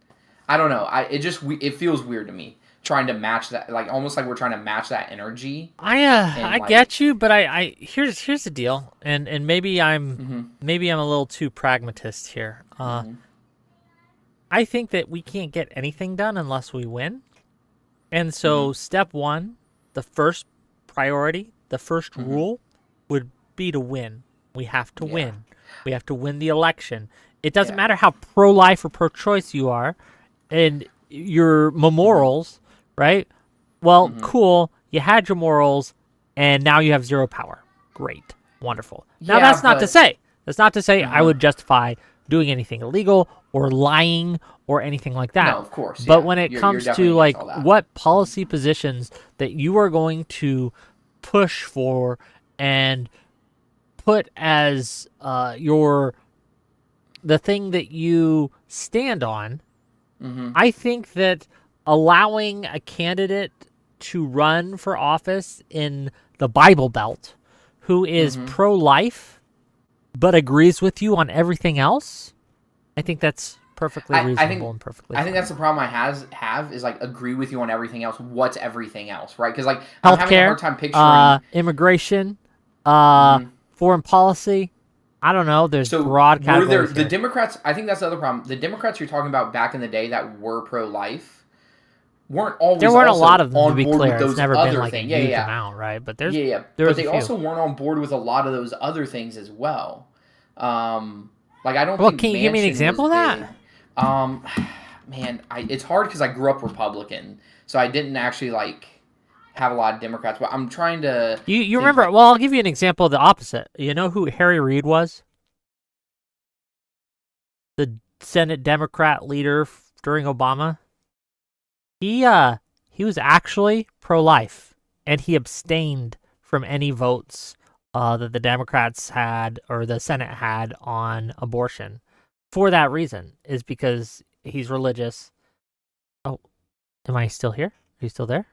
I don't know. It feels weird to me trying to match that, like almost like we're trying to match that energy. I get you, but here's the deal, and maybe I'm a little too pragmatist here. I think that we can't get anything done unless we win. And so step one, the first priority, the first rule would be to win. We have to Yeah. win. We have to win the election. It doesn't Yeah. matter how pro-life or pro-choice you are, and your morals, right? Well, Mhm. cool. You had your morals, and now you have zero power. Great, wonderful. Now Yeah, that's not to but say. That's not to say I uh-huh. would justify doing anything illegal or lying or anything like that. No, of course, But yeah. when it You're comes definitely to against like all that. what policy positions that you are going to push for and put as the thing that you stand on, Mm-hmm. I think that allowing a candidate to run for office in the Bible Belt who is Mm-hmm. pro-life but agrees with you on everything else, I think that's perfectly I reasonable think and perfectly I think fine. that's the problem have is like agree with you on everything else. What's everything else, right? Because like I'm having a hard Healthcare, time picturing. immigration, Mhm. foreign policy. I don't know. There's So broad were there categories the here. Democrats? I think that's the other problem. The Democrats you're talking about back in the day that were pro-life weren't There always weren't a lot also of them, to on be board with clear. It's those never been other like a things. Yeah, huge yeah, amount, right? But yeah, yeah. there But was a they few. also weren't on board with a lot of those other things as well. Like I don't Well, think can you give me an Manchin was example of that? big. Um, man, it's hard because I grew up Republican, so I didn't actually like have a lot of Democrats. But I'm trying to You think remember? like Well, I'll give you an example of the opposite. You know who Harry Reid was? The Senate Democrat leader during Obama. He was actually pro-life, and he abstained from any votes that the Democrats had or the Senate had on abortion. For that reason, is because he's religious. Oh, am I still here? Are you still there?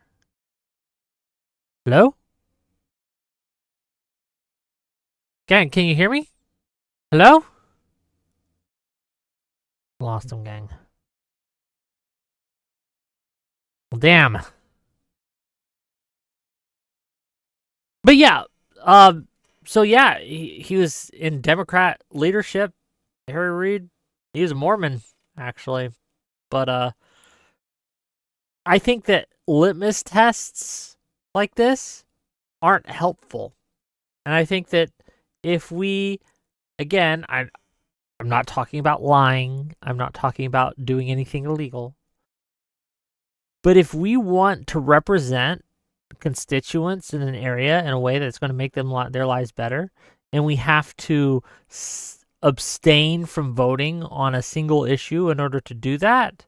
Hello? Gang, can you hear me? Hello? Lost him, gang. Well, damn. But yeah, so yeah, he was in Democrat leadership. Harry Reid, he was a Mormon, actually. But I think that litmus tests like this aren't helpful. And I think that if we, again, I'm not talking about lying, I'm not talking about doing anything illegal. But if we want to represent constituents in an area in a way that's going to make their lives better, and we have to abstain from voting on a single issue in order to do that,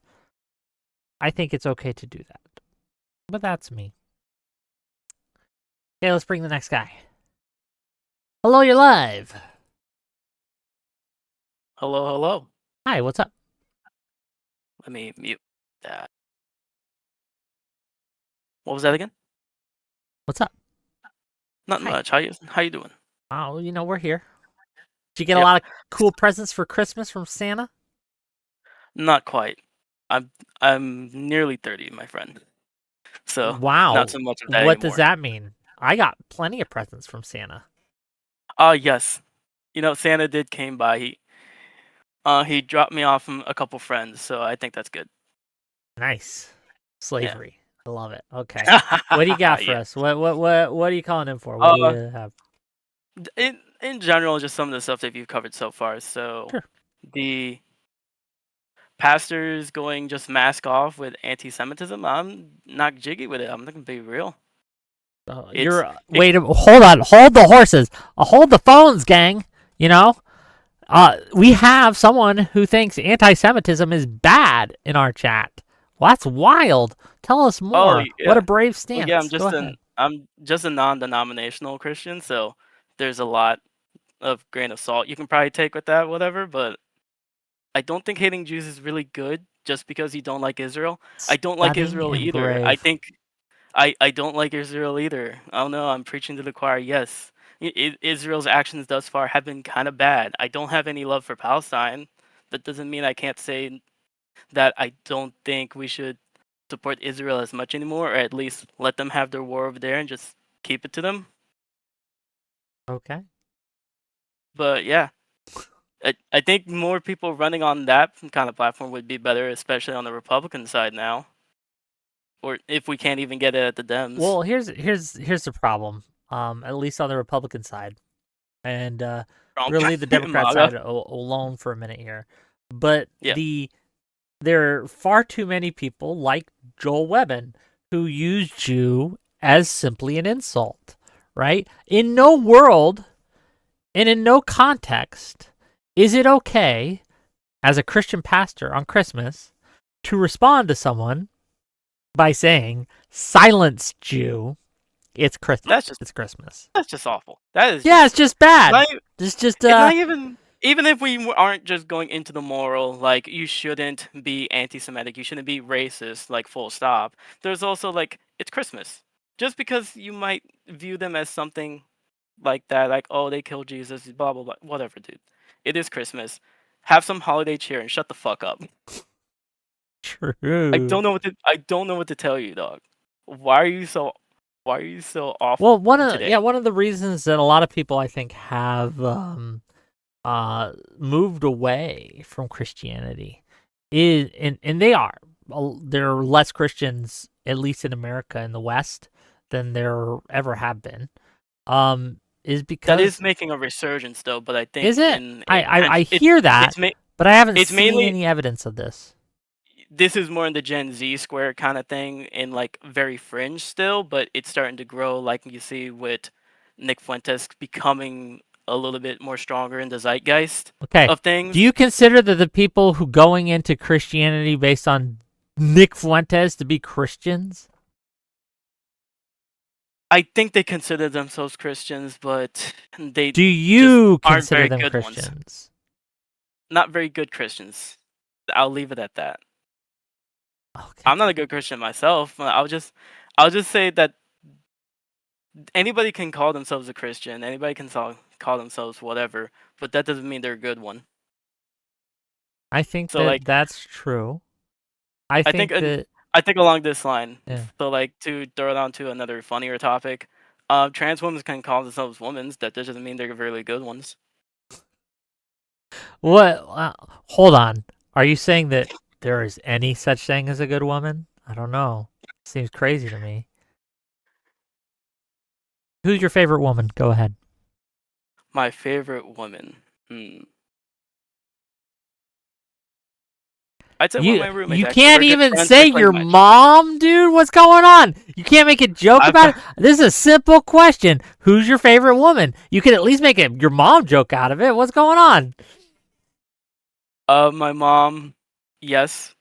I think it's okay to do that. But that's me. Okay, let's bring the next guy. Hello, you're live. Hello, hello. Hi, what's up? Let me mute that. What was that again? What's up? Not Hi. much. How you doing? Oh, we're here. Did you get a Yep. lot of cool presents for Christmas from Santa? Not quite. I'm nearly 30, my friend. So not Wow. so much of that What does anymore. that mean? I got plenty of presents from Santa. Yes. Santa did came by. He dropped me off from a couple friends, so I think that's good. Nice. Yeah. Slavery. I love it. Okay. What do you got for Yeah. us? What are you calling in for? What do you have? In general, just some of the stuff that you've covered so far. So Sure. the pastors going just mask off with anti-Semitism. I'm not jiggy with it. I'm not gonna be real. It's it, Wait. Hold on. Hold the horses. Hold the phones, gang. You know. We have someone who thinks anti-Semitism is bad in our chat. Well, that's wild. Tell us oh more. What a yeah. brave Well, yeah. stance. Go ahead. I'm just a non-denominational Christian, so there's a lot of grain of salt you can probably take with that, whatever. But I don't think hating Jews is really good just because you don't like Israel. I don't like Stunning Israel and either. I brave. think I don't like Israel either. I don't know. I'm preaching to the choir. Yes, Israel's actions thus far have been kind of bad. I don't have any love for Palestine. That doesn't mean I can't say that I don't think we should support Israel as much anymore, or at least let them have their war over there and just keep it to them. Okay. But yeah, I think more people running on that kind of platform would be better, especially on the Republican side now. Or if we can't even get it at the Dems. Well, here's the problem. at least on the Republican side, and we're Trump, gonna leave the Democrat MAGA. side alone for a minute here. But Yeah. there are far too many people like Joel Webben who use Jew as simply an insult, right? In no world and in no context is it okay as a Christian pastor on Christmas to respond to someone by saying, "Silence, Jew. It's Christmas. It's Christmas." That's just awful. That is Yeah, it's just bad. not, It's just it's not even if we aren't just going into the moral, like you shouldn't be anti-Semitic, you shouldn't be racist, like full stop. There's also like it's Christmas. Just because you might view them as something like that, like oh they killed Jesus, blah blah blah, whatever, dude. It is Christmas. Have some holiday cheer and shut the fuck up. true. I don't know what to tell you, dog. Why are you so awful? Well, one of today? one of the reasons that a lot of people I think have moved away from Christianity is, and they are, there are less Christians, at least in America in the West, than there ever have been. Is because That is making a resurgence, though. But I think is it? I it- hear that, but I haven't it's seen mainly- any evidence of this. this is more in the Gen Z square kind of thing, in like very fringe still, but it's starting to grow, like you see with Nick Fuentes becoming a little bit more stronger in the zeitgeist Okay. of things. Do you consider that the people who going into Christianity based on Nick Fuentes to be Christians? I think they consider themselves Christians, but they Do you aren't consider very them good ones. Christians? not very good Christians. I'll leave it at that. Okay. I'm not a good Christian myself. I'll just say that anybody can call themselves a Christian. Anybody can call themselves whatever, but that doesn't mean they're a good one. I think So, that like- that's true. I think think that I think along this line. Yeah. So like to throw it on to another funnier topic, trans women can call themselves women. That doesn't mean they're really good ones. what? Hold on. Are you saying that there is any such thing as a good woman? I don't know. Seems crazy to me. Who's your favorite woman? Go ahead. My favorite woman. I'd say one of my roommates. You actually. can't We're good even friends, say we play your Magic. mom, dude. What's going on? You can't make a joke about it. This is a simple question. Who's your favorite woman? You can at least make your mom joke out of it. What's going on? My mom. Yes.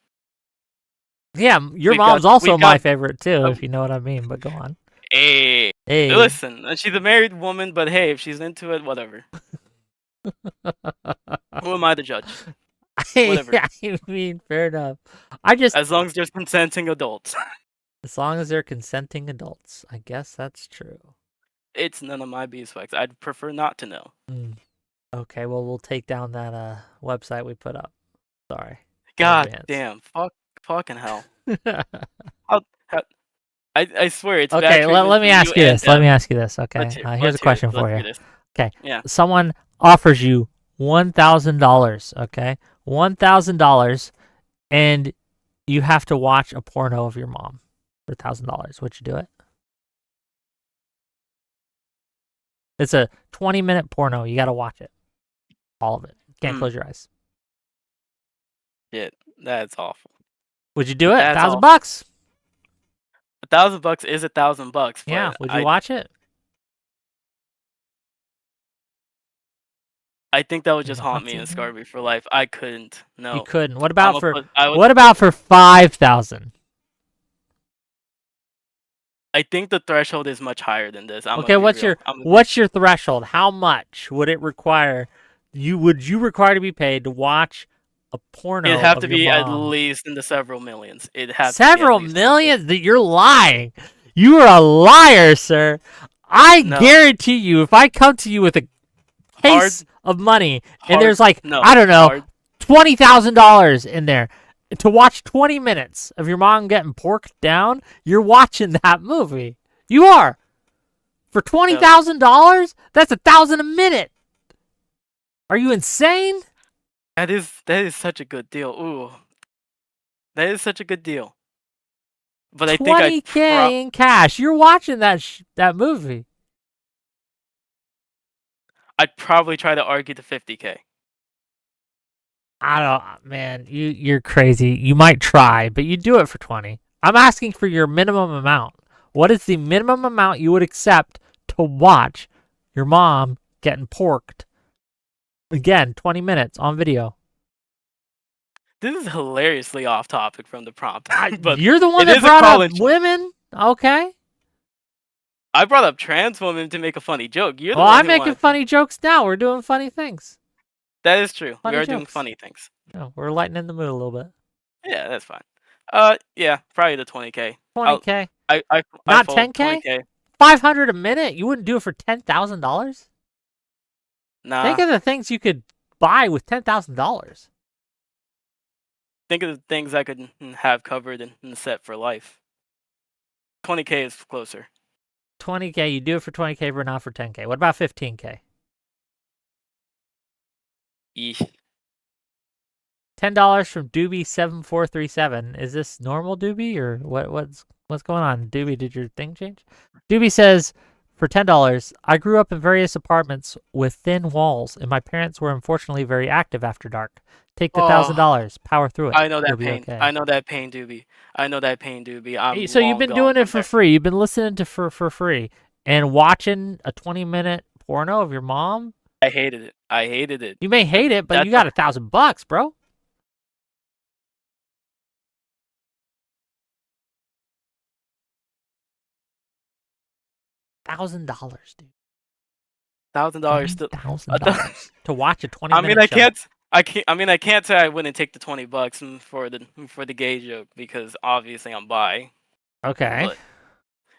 Yeah, your We've mom's got- also we've my got- favorite too, if you know what I mean. But go on. Hey. Hey, Listen, she's a married woman, but hey, if she's into it, whatever. Who am I to judge? whatever. I mean, fair enough. I just, As long as there's consenting adults. as long as they're consenting adults, I guess that's true. It's none of my beeswax. I'd prefer not to know. Okay, well, we'll take down that website we put up. Sorry. God advance. damn. Fucking hell. I swear it's bad Okay, treatment let me from ask you and this. Let them. me ask you this. Okay, Let's hear- here's let's a hear question it. Let's for hear you. this. Okay. Yeah. Someone offers you $1,000, okay? $1,000, and you have to watch a porno of your mom for $1,000. Would you do it? It's a 20-minute porno. You got to watch it. All of it. Can't close your eyes. Shit. That's awful. Would you do it? That's $1,000? $1,000 is $1,000. Yeah. but Would you watch it? I think that would just want haunt me to, and man? scar me for life. I couldn't. No. You couldn't. What I'm about a for put- I would- what about for 5,000? I think the threshold is much higher than this. I'm Okay, gonna be what's real. your I'm gonna- what's your threshold? How much would it require? Would you require to be paid to watch a porno? It'd have of to your be at mom? least in the several millions. It'd have Several to be at least millions. That you're lying. You are a liar, sir. I No. guarantee you, if I come to you with a case of money and hard- there's like no, I don't know hard- $20,000 in there to watch 20 minutes of your mom getting porked down, you're watching that movie. You are. For $20,000, that's $1,000 a minute. Are you insane? That is such a good deal. Ooh, that is such a good deal. But I think I 20K in cash. You're watching that movie. I'd probably try to argue to 50K. I don't, man. You're crazy. You might try, but you do it for 20. I'm asking for your minimum amount. What is the minimum amount you would accept to watch your mom getting porked? Again, 20 minutes on video. This is hilariously off topic from the prompt. But You're the one it that is a brought up college- women. Okay. I brought up trans women to make a funny joke. You're the Well, one I'm who making wanted- funny jokes now. We're doing funny things. That is true. Funny We are doing jokes. funny things. Oh, we're lightening the mood a little bit. Yeah, that's fine. Yeah, probably the 20K. 20K. I Not fold 10K? 20K. 500 a minute? You wouldn't do it for $10,000? Nah. Think of the things you could buy with $10,000. Think of the things I could have covered and set for life. 20K is closer. 20K, you do it for 20K, but not for 10K. What about 15K? Eesh. $10 from Doobie7437. Is this normal Doobie or what's going on? Doobie, did your thing change? Doobie says, for $10, I grew up in various apartments with thin walls, and my parents were unfortunately very active after dark. Take the $1,000, power through it. I know that You'll be pain. okay. I know that pain, Doobie. I know that pain, Doobie. I'm So you've long been gone doing it from for there. free. You've been listening to for free and watching a 20-minute porno of your mom. I hated it. I hated it. You may hate it, but That's you got $1,000, bro. $1,000, dude. $1,000 still. $1,000 to watch a 20 I minute mean, I show. can't. I mean, I can't say I wouldn't take the $20 for the gay joke because obviously I'm bi. Okay. But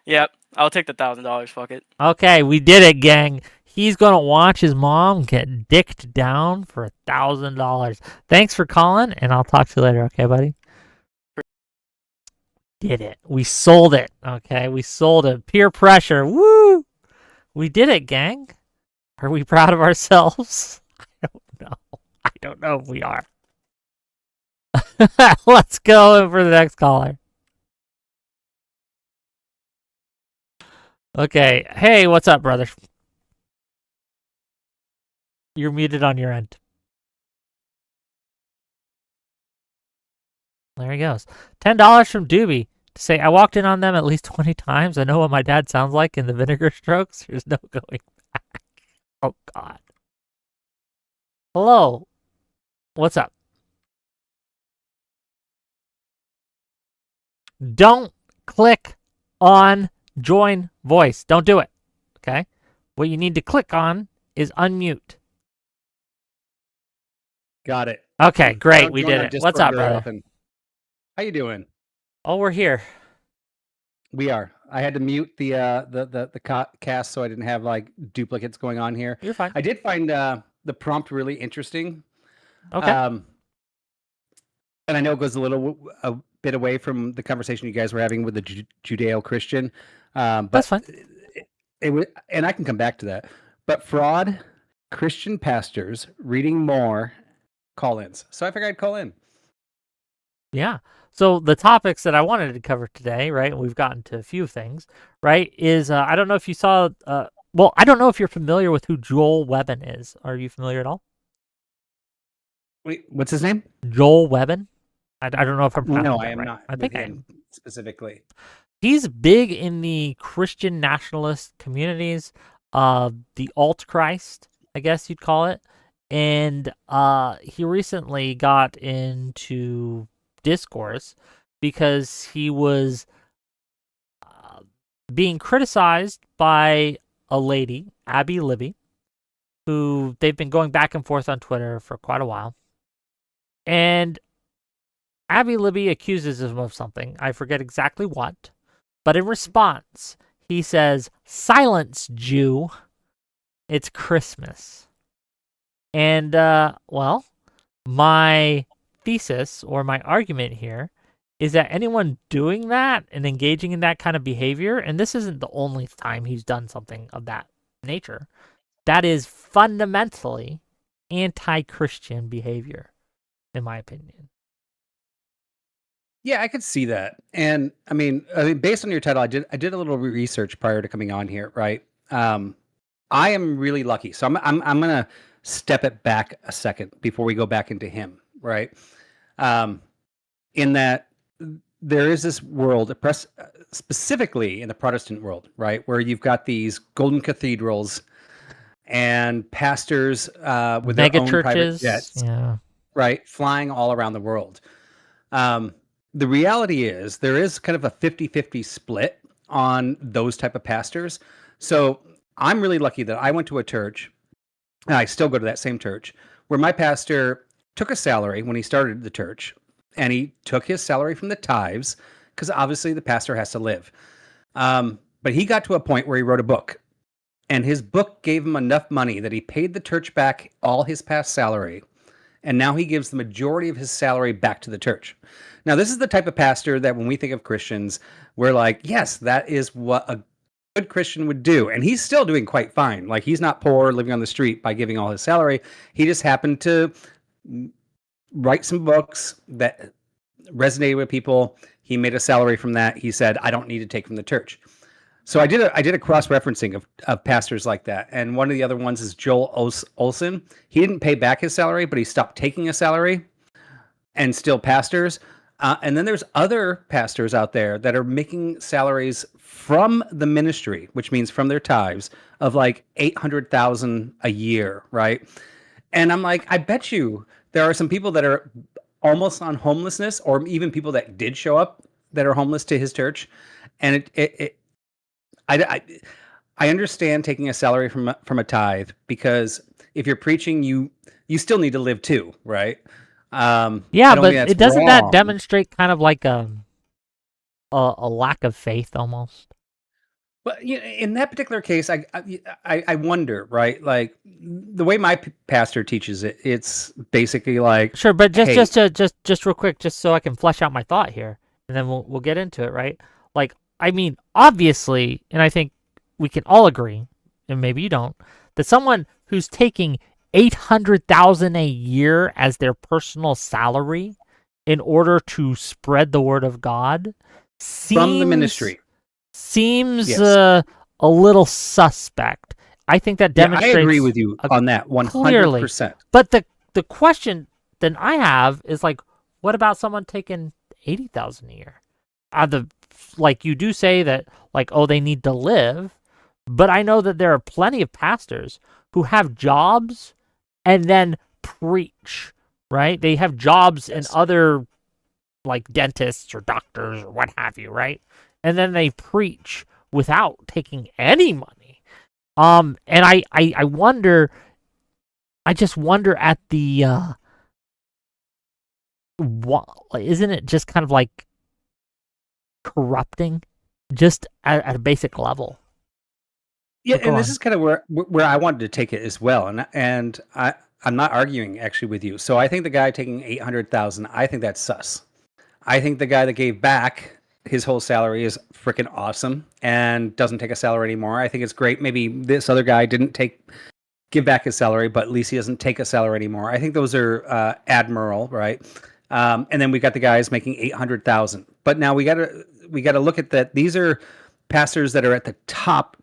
yeah, I'll take the $1,000. Fuck it. Okay, we did it, gang. He's gonna watch his mom get dicked down for $1,000. Thanks for calling, and I'll talk to you later. Okay, buddy. Did it. We sold it. Okay, we sold it. Peer pressure. Woo! We did it, gang. Are we proud of ourselves? I don't know. I don't know if we are. Let's go for the next caller. Okay. Hey, what's up, brother? You're muted on your end. There he goes. $10 from Doobie to say, I walked in on them at least 20 times. I know what my dad sounds like in the vinegar strokes. There's no going back. Oh, God. Hello. What's up? Don't click on join voice. Don't do it. Okay? What you need to click on is unmute. Got it. Okay, great. Don't We join did our it. What's up, Discord very brother? often. How you doing? Oh, we're here. We are. I had to mute the cast so I didn't have like duplicates going on here. You're fine. I did find the prompt really interesting. Okay. And I know it goes a bit away from the conversation you guys were having with the Judeo-Christian. But That's fine. It was, and I can come back to that. But fraud, Christian pastors reading more call-ins. So I figured I'd call in. Yeah. So the topics that I wanted to cover today, right, and we've gotten to a few things, right, is I don't know if you saw, well, I don't know if you're familiar with who Joel Webbon is. Are you familiar at all? Wait, what's his name? Joel Webbon? I don't know if I'm pronouncing No, that I am right. not. I think I with am. him specifically. He's big in the Christian nationalist communities, the alt-Christ, I guess you'd call it. And he recently got into discourse because he was being criticized by a lady, Abby Libby, who they've been going back and forth on Twitter for quite a while. And Abby Libby accuses him of something. I forget exactly what. But in response, he says, "Silence, Jew. It's Christmas." And, well, my thesis or my argument here is that anyone doing that and engaging in that kind of behavior, and this isn't the only time he's done something of that nature, that is fundamentally anti-Christian behavior, in my opinion. Yeah, I could see that. And I mean, based on your title, I did a little research prior to coming on here, right? I am really lucky. So I'm going to step it back a second before we go back into him, right? In that there is this world, specifically in the Protestant world, right, where you've got these golden cathedrals and pastors with their Mega own private churches. jets, Yeah. right, flying all around the world. The reality is there is kind of a 50-50 split on those type of pastors. So I'm really lucky that I went to a church, and I still go to that same church, where my pastor took a salary when he started the church, and he took his salary from the tithes, because obviously the pastor has to live. But he got to a point where he wrote a book, and his book gave him enough money that he paid the church back all his past salary, and now he gives the majority of his salary back to the church. Now, this is the type of pastor that when we think of Christians, we're like, yes, that is what a good Christian would do. And he's still doing quite fine. Like, he's not poor, living on the street by giving all his salary. He just happened to write some books that resonated with people. He made a salary from that. He said, I don't need to take from the church. So I did a cross-referencing of pastors like that. And one of the other ones is Joel Olson. He didn't pay back his salary, but he stopped taking a salary and still pastors. And then there's other pastors out there that are making salaries from the ministry, which means from their tithes, of like $800,000 a year, right? And I'm like, I bet you there are some people that are almost on homelessness, or even people that did show up that are homeless to his church. And I understand taking a salary from a tithe, because if you're preaching, you still need to live too, right? Yeah, but it doesn't that demonstrate kind of like a lack of faith almost? Well, in that particular case, I wonder, right? Like the way my pastor teaches it, it's basically like, sure, but hey, just real quick, just so I can flesh out my thought here, and then we'll get into it, right? Like, I mean, obviously, and I think we can all agree, and maybe you don't, that someone who's taking $800,000 a year as their personal salary in order to spread the word of God from the ministry seems a little suspect. I think that demonstrates. I agree with you on that 100%. Clearly. But the question that I have is like, what about someone taking $80,000 a year? Like you do say that, like, oh, they need to live, but I know that there are plenty of pastors who have jobs and then preach, right? They have jobs in other, like, dentists or doctors or what have you, right? And then they preach without taking any money. And I wonder, I just wonder at the, isn't it just kind of like corrupting just at a basic level? Yeah, and this is kind of where I wanted to take it as well, and I'm not arguing actually with you. So I think the guy taking $800,000, I think that's sus. I think the guy that gave back his whole salary is freaking awesome and doesn't take a salary anymore. I think it's great. Maybe this other guy didn't give back his salary, but at least he doesn't take a salary anymore. I think those are admirable, right? And then we got the guys making $800,000. But now we got to look at that. These are pastors that are at the top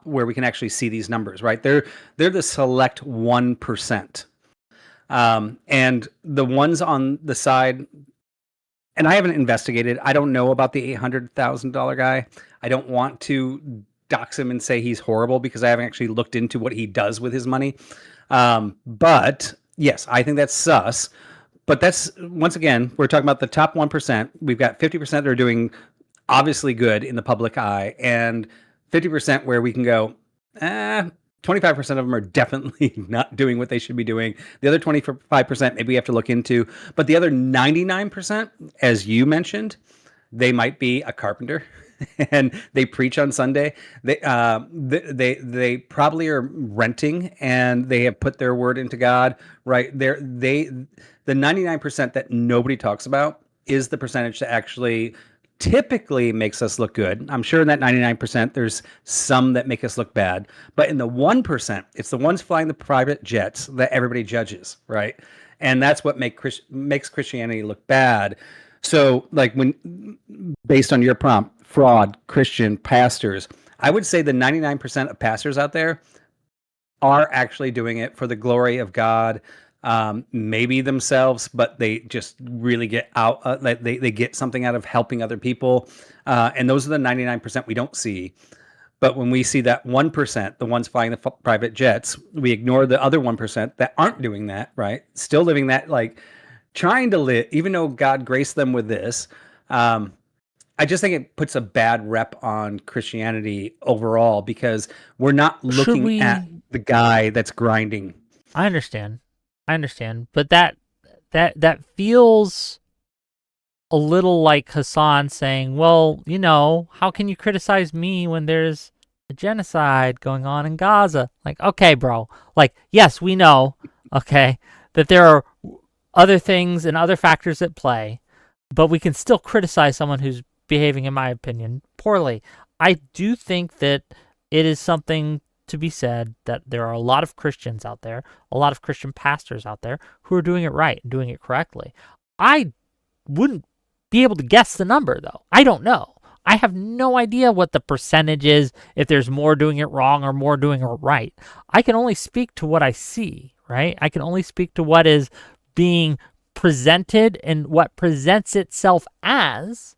where we can actually see these numbers, right? They're the select 1%. And the ones on the side, and I haven't investigated, I don't know about the $800,000 guy. I don't want to dox him and say he's horrible because I haven't actually looked into what he does with his money. But yes, I think that's sus. But that's, once again, we're talking about the top 1%. We've got 50% that are doing obviously good in the public eye, and 50% where we can go, 25% of them are definitely not doing what they should be doing. The other 25% maybe we have to look into. But the other 99%, as you mentioned, they might be a carpenter and they preach on Sunday. They probably are renting and they have put their word into God, right? The 99% that nobody talks about is the percentage that actually typically makes us look good. I'm sure in that 99%, there's some that make us look bad. But in the 1%, it's the ones flying the private jets that everybody judges, right? And that's what makes Christianity look bad. So, like, when based on your prompt, fraud, Christian, pastors, I would say the 99% of pastors out there are actually doing it for the glory of God, maybe themselves, but they just really get out. They get something out of helping other people, and those are the 99% we don't see. But when we see that 1%, the ones flying the private jets, we ignore the other 1% that aren't doing that, right? Still living that, like trying to live, even though God graced them with this. I just think it puts a bad rep on Christianity overall because we're not looking at the guy that's grinding. I understand, but that feels a little like Hassan saying, "Well, you know, how can you criticize me when there's a genocide going on in Gaza?" Like, okay, bro. Like, yes, we know, okay, that there are other things and other factors at play, but we can still criticize someone who's behaving, in my opinion, poorly. I do think that it is something to be said that there are a lot of Christians out there, a lot of Christian pastors out there who are doing it right and doing it correctly. I wouldn't be able to guess the number, though. I don't know. I have no idea what the percentage is, if there's more doing it wrong or more doing it right. I can only speak to what I see, right? I can only speak to what is being presented and what presents itself as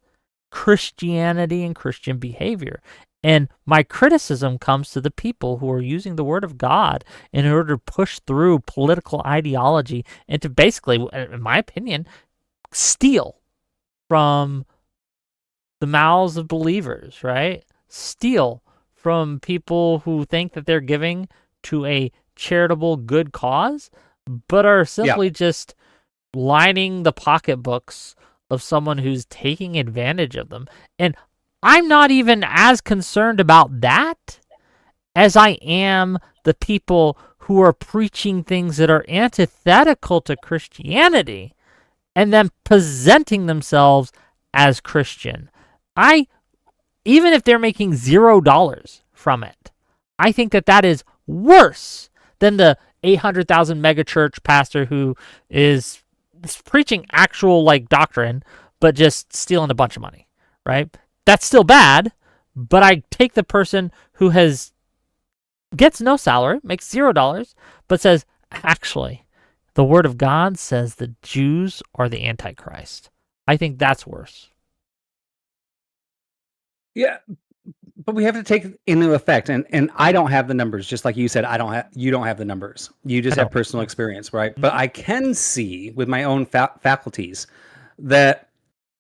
Christianity and Christian behavior. And my criticism comes to the people who are using the word of God in order to push through political ideology and to basically, in my opinion, steal from the mouths of believers, right? Steal from people who think that they're giving to a charitable good cause, but are simply just lining the pocketbooks of someone who's taking advantage of them. And I'm not even as concerned about that as I am the people who are preaching things that are antithetical to Christianity and then presenting themselves as Christian. Even if they're making $0 from it, I think that is worse than the 800,000 megachurch pastor who is preaching actual like doctrine, but just stealing a bunch of money, right? That's still bad, but I take the person who gets no salary, makes $0, but says, actually, the word of God says the Jews are the Antichrist. I think that's worse. Yeah, but we have to take into effect, and I don't have the numbers, just like you said. You don't have the numbers. You just have personal experience, right? Mm-hmm. But I can see with my own faculties that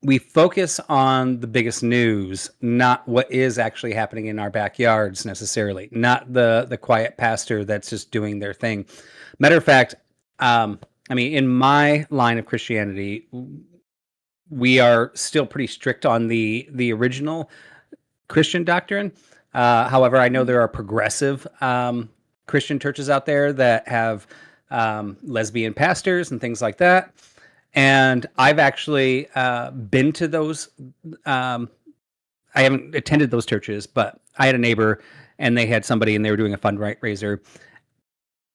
we focus on the biggest news, not what is actually happening in our backyards necessarily, not the quiet pastor that's just doing their thing. Matter of fact, I mean, in my line of Christianity, we are still pretty strict on the original Christian doctrine. However, I know there are progressive Christian churches out there that have lesbian pastors and things like that. And I've actually been to those. I haven't attended those churches, but I had a neighbor and they had somebody and they were doing a fundraiser.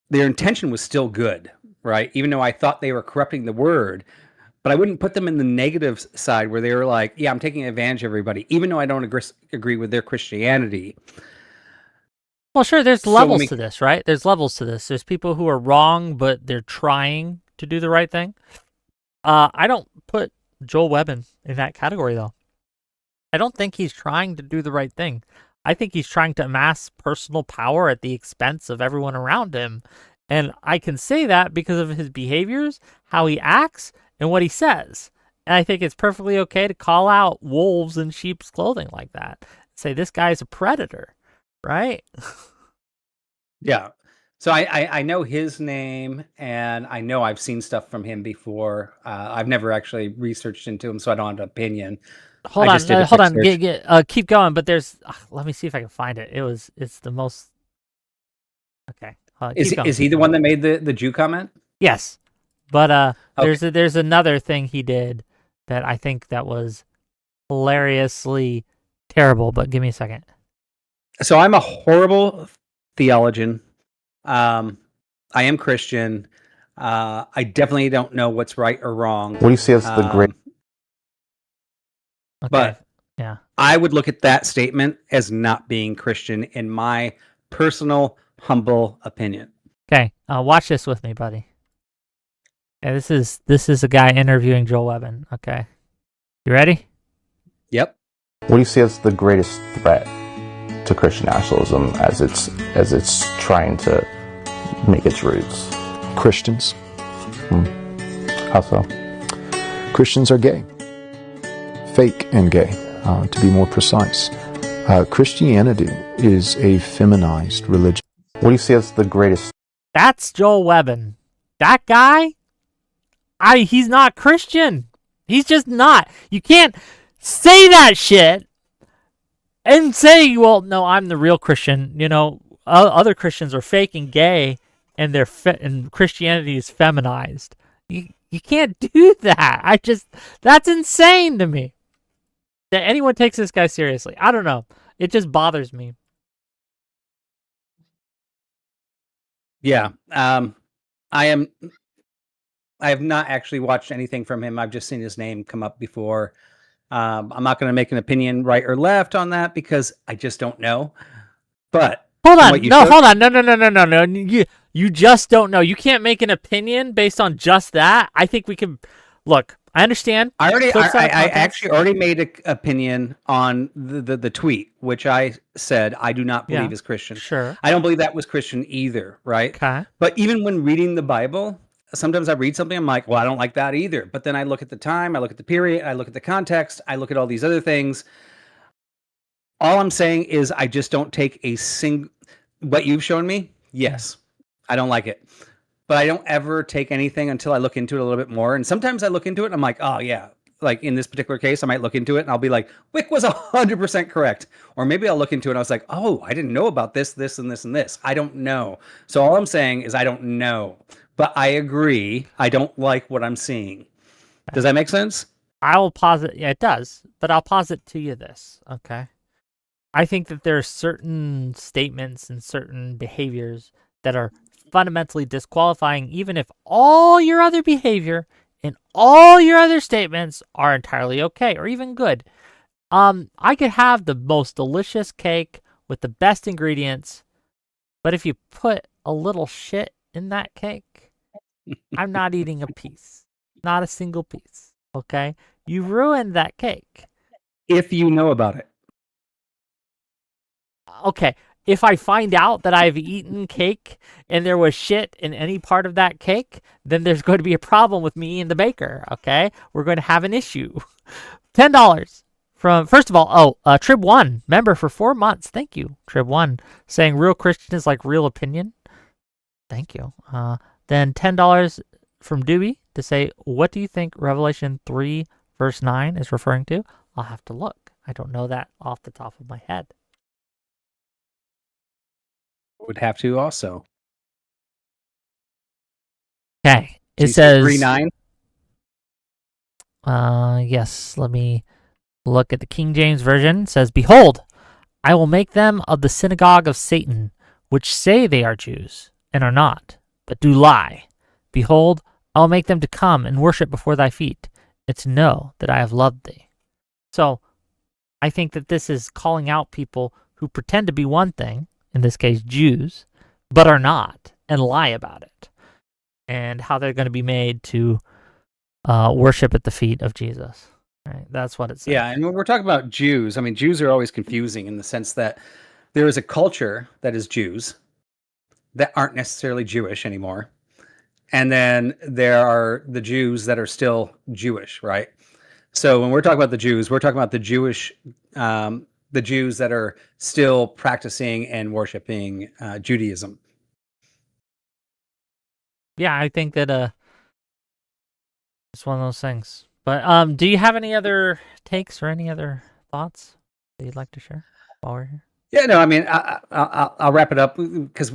Their intention was still good, right? Even though I thought they were corrupting the word, but I wouldn't put them in the negative side where they were like, yeah, I'm taking advantage of everybody, even though I don't agree with their Christianity. Well, sure, there's levels to this, right? There's levels to this. There's people who are wrong, but they're trying to do the right thing. I don't put Joel Webben in that category, though. I don't think he's trying to do the right thing. I think he's trying to amass personal power at the expense of everyone around him. And I can say that because of his behaviors, how he acts, and what he says. And I think it's perfectly okay to call out wolves in sheep's clothing like that. Say, this guy's a predator, right? Yeah. So I know his name, and I know I've seen stuff from him before. I've never actually researched into him, so I don't have an opinion. Hold on. Keep going. But there's. Let me see if I can find it. It's the most. Okay. Is he the one that made the Jew comment? Yes, but okay. There's another thing he did that I think that was hilariously terrible. But give me a second. So I'm a horrible theologian. I am Christian. I definitely don't know what's right or wrong. What do you see as the great? Okay. But yeah, I would look at that statement as not being Christian, in my personal, humble opinion. Okay, watch this with me, buddy. Yeah, this is a guy interviewing Joel Webben. Okay, you ready? Yep. What do you see as the greatest threat to Christian nationalism as it's trying to make its roots? Christians. How so? Christians are gay. Fake and gay, to be more precise. Christianity is a feminized religion. What do you see as the greatest? That's Joel Webben. That guy, he's not Christian. He's just not. You can't say that shit and say, well, no, I'm the real Christian. You know, other Christians are fake and gay, and and Christianity is feminized. You can't do that. That's insane to me. That anyone takes this guy seriously. I don't know. It just bothers me. Yeah. I have not actually watched anything from him. I've just seen his name come up before. I'm not going to make an opinion right or left on that because I just don't know. But hold on. No. You just don't know. You can't make an opinion based on just that. I think we can look. I understand. I actually already made an opinion on the tweet, which I said I do not believe is Christian. Sure. I don't believe that was Christian either, right? Okay. But even when reading the Bible, sometimes I read something, I'm like, well, I don't like that either. But then I look at the time, I look at the period, I look at the context, I look at all these other things. All I'm saying is I just don't take a single... What you've shown me, yes, I don't like it. But I don't ever take anything until I look into it a little bit more. And sometimes I look into it and I'm like, oh yeah. Like in this particular case, I might look into it and I'll be like, Wick was 100% correct. Or maybe I'll look into it and I was like, oh, I didn't know about this, this, and this, and this. I don't know. So all I'm saying is I don't know. But I agree. I don't like what I'm seeing. Does that make sense? I will posit. Yeah, it does. But I'll posit to you this. Okay. I think that there are certain statements and certain behaviors that are fundamentally disqualifying, even if all your other behavior and all your other statements are entirely okay or even good. I could have the most delicious cake with the best ingredients, but if you put a little shit in that cake, I'm not eating a piece. Not a single piece. Okay? You ruined that cake. If you know about it. Okay. If I find out that I've eaten cake and there was shit in any part of that cake, then there's going to be a problem with me and the baker, okay? We're going to have an issue. $10 from, first of all, Trib1, member for 4 months. Thank you, Trib1, saying real Christian is like real opinion. Thank you. Then $10 from Doobie to say, what do you think Revelation 3 verse 9 is referring to? I'll have to look. I don't know that off the top of my head. Would have to also. Okay. It says 3:9. Yes, let me look at the King James Version. It says, behold, I will make them of the synagogue of Satan, which say they are Jews, and are not, but do lie. Behold, I will make them to come and worship before thy feet, and to know that I have loved thee. So, I think that this is calling out people who pretend to be one thing, in this case Jews, but are not, and lie about it, and how they're going to be made to worship at the feet of Jesus. Right? That's what it says. Yeah, and when we're talking about Jews, I mean, Jews are always confusing in the sense that there is a culture that is Jews that aren't necessarily Jewish anymore. And then there are the Jews that are still Jewish, right? So when we're talking about the Jews, we're talking about the Jewish... the Jews that are still practicing and worshiping Judaism. Yeah, I think that it's one of those things. But do you have any other takes or any other thoughts that you'd like to share while we're here? Yeah, no, I mean, I'll wrap it up because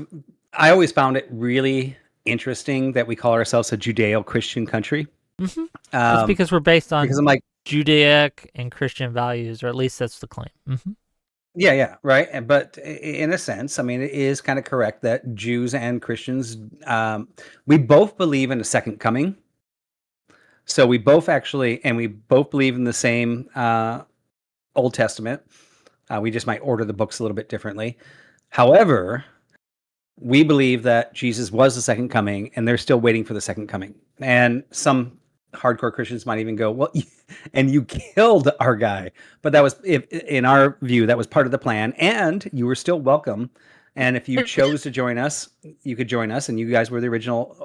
I always found it really interesting that we call ourselves a Judeo-Christian country. Mm-hmm. It's because we're based on because I'm like, Judaic and Christian values, or at least that's the claim. Mm-hmm. Yeah, right. But in a sense, I mean, it is kind of correct that Jews and Christians, we both believe in a second coming. So we both believe in the same Old Testament. We just might order the books a little bit differently. However, we believe that Jesus was the second coming, and they're still waiting for the second coming. And some hardcore Christians might even go, well, and you killed our guy. But that was, in our view, that was part of the plan, and you were still welcome. And if you chose to join us, you could join us, and you guys were the original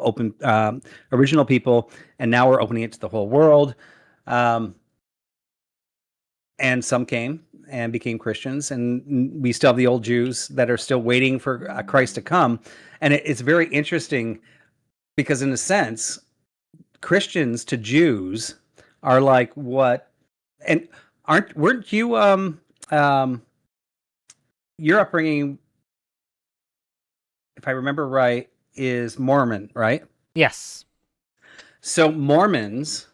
people, and now we're opening it to the whole world. And some came and became Christians, and we still have the old Jews that are still waiting for Christ to come. And it's very interesting because, in a sense, Christians to Jews are like what? And weren't you your upbringing, if I remember right, is Mormon, right? Yes. So Mormons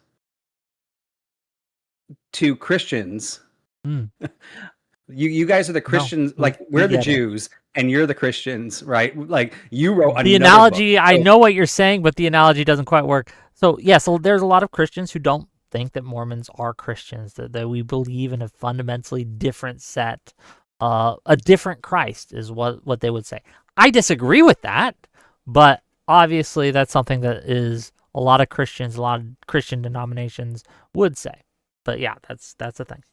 to Christians, you guys are the Christians, like we're the Jews and you're the Christians, right? Like you wrote the analogy book. I know what you're saying, but the analogy doesn't quite work. So so there's a lot of Christians who don't think that Mormons are Christians, that we believe in a fundamentally different set, a different Christ is what they would say. I disagree with that, but obviously that's something that is a lot of Christians, a lot of Christian denominations would say. But yeah, that's the thing.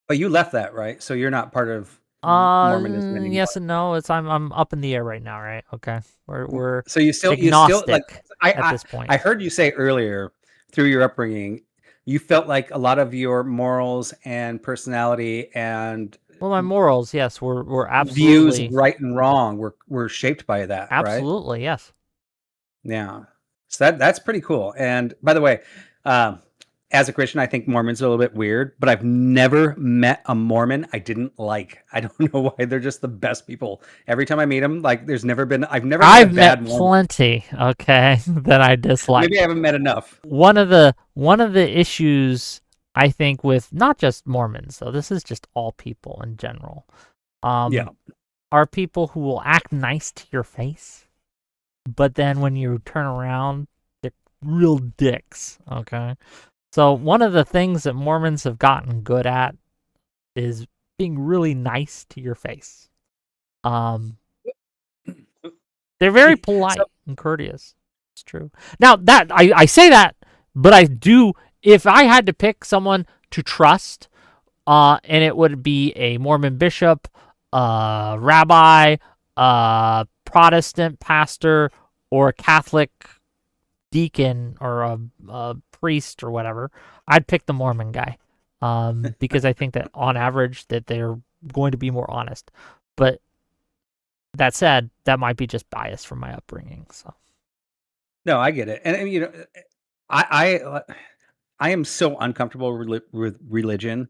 But you left that, right? So you're not part of Mormonism anymore. Yes and no. I'm up in the air right now, right? Okay. We're so you still like at this point. I heard you say earlier through your upbringing, you felt like a lot of your morals and personality and my morals, yes, were absolutely views of right and wrong were shaped by that. Absolutely, right? Yes. Yeah. So that's pretty cool. And by the way, as a Christian, I think Mormons are a little bit weird, but I've never met a Mormon I didn't like. I don't know why. They're just the best people. Every time I meet them, like I've met plenty, okay, that I dislike. Maybe I haven't met enough. One of the issues I think with not just Mormons, though, this is just all people in general, are people who will act nice to your face, but then when you turn around, they're real dicks, okay? So one of the things that Mormons have gotten good at is being really nice to your face. They're very polite and courteous. It's true. Now that I say that, but I do, if I had to pick someone to trust, and it would be a Mormon bishop, rabbi, Protestant pastor, or a Catholic deacon, or a priest or whatever, I'd pick the Mormon guy, because I think that on average that they're going to be more honest. But that said, that might be just bias from my upbringing. So no, I get it, and you know, I am so uncomfortable with religion,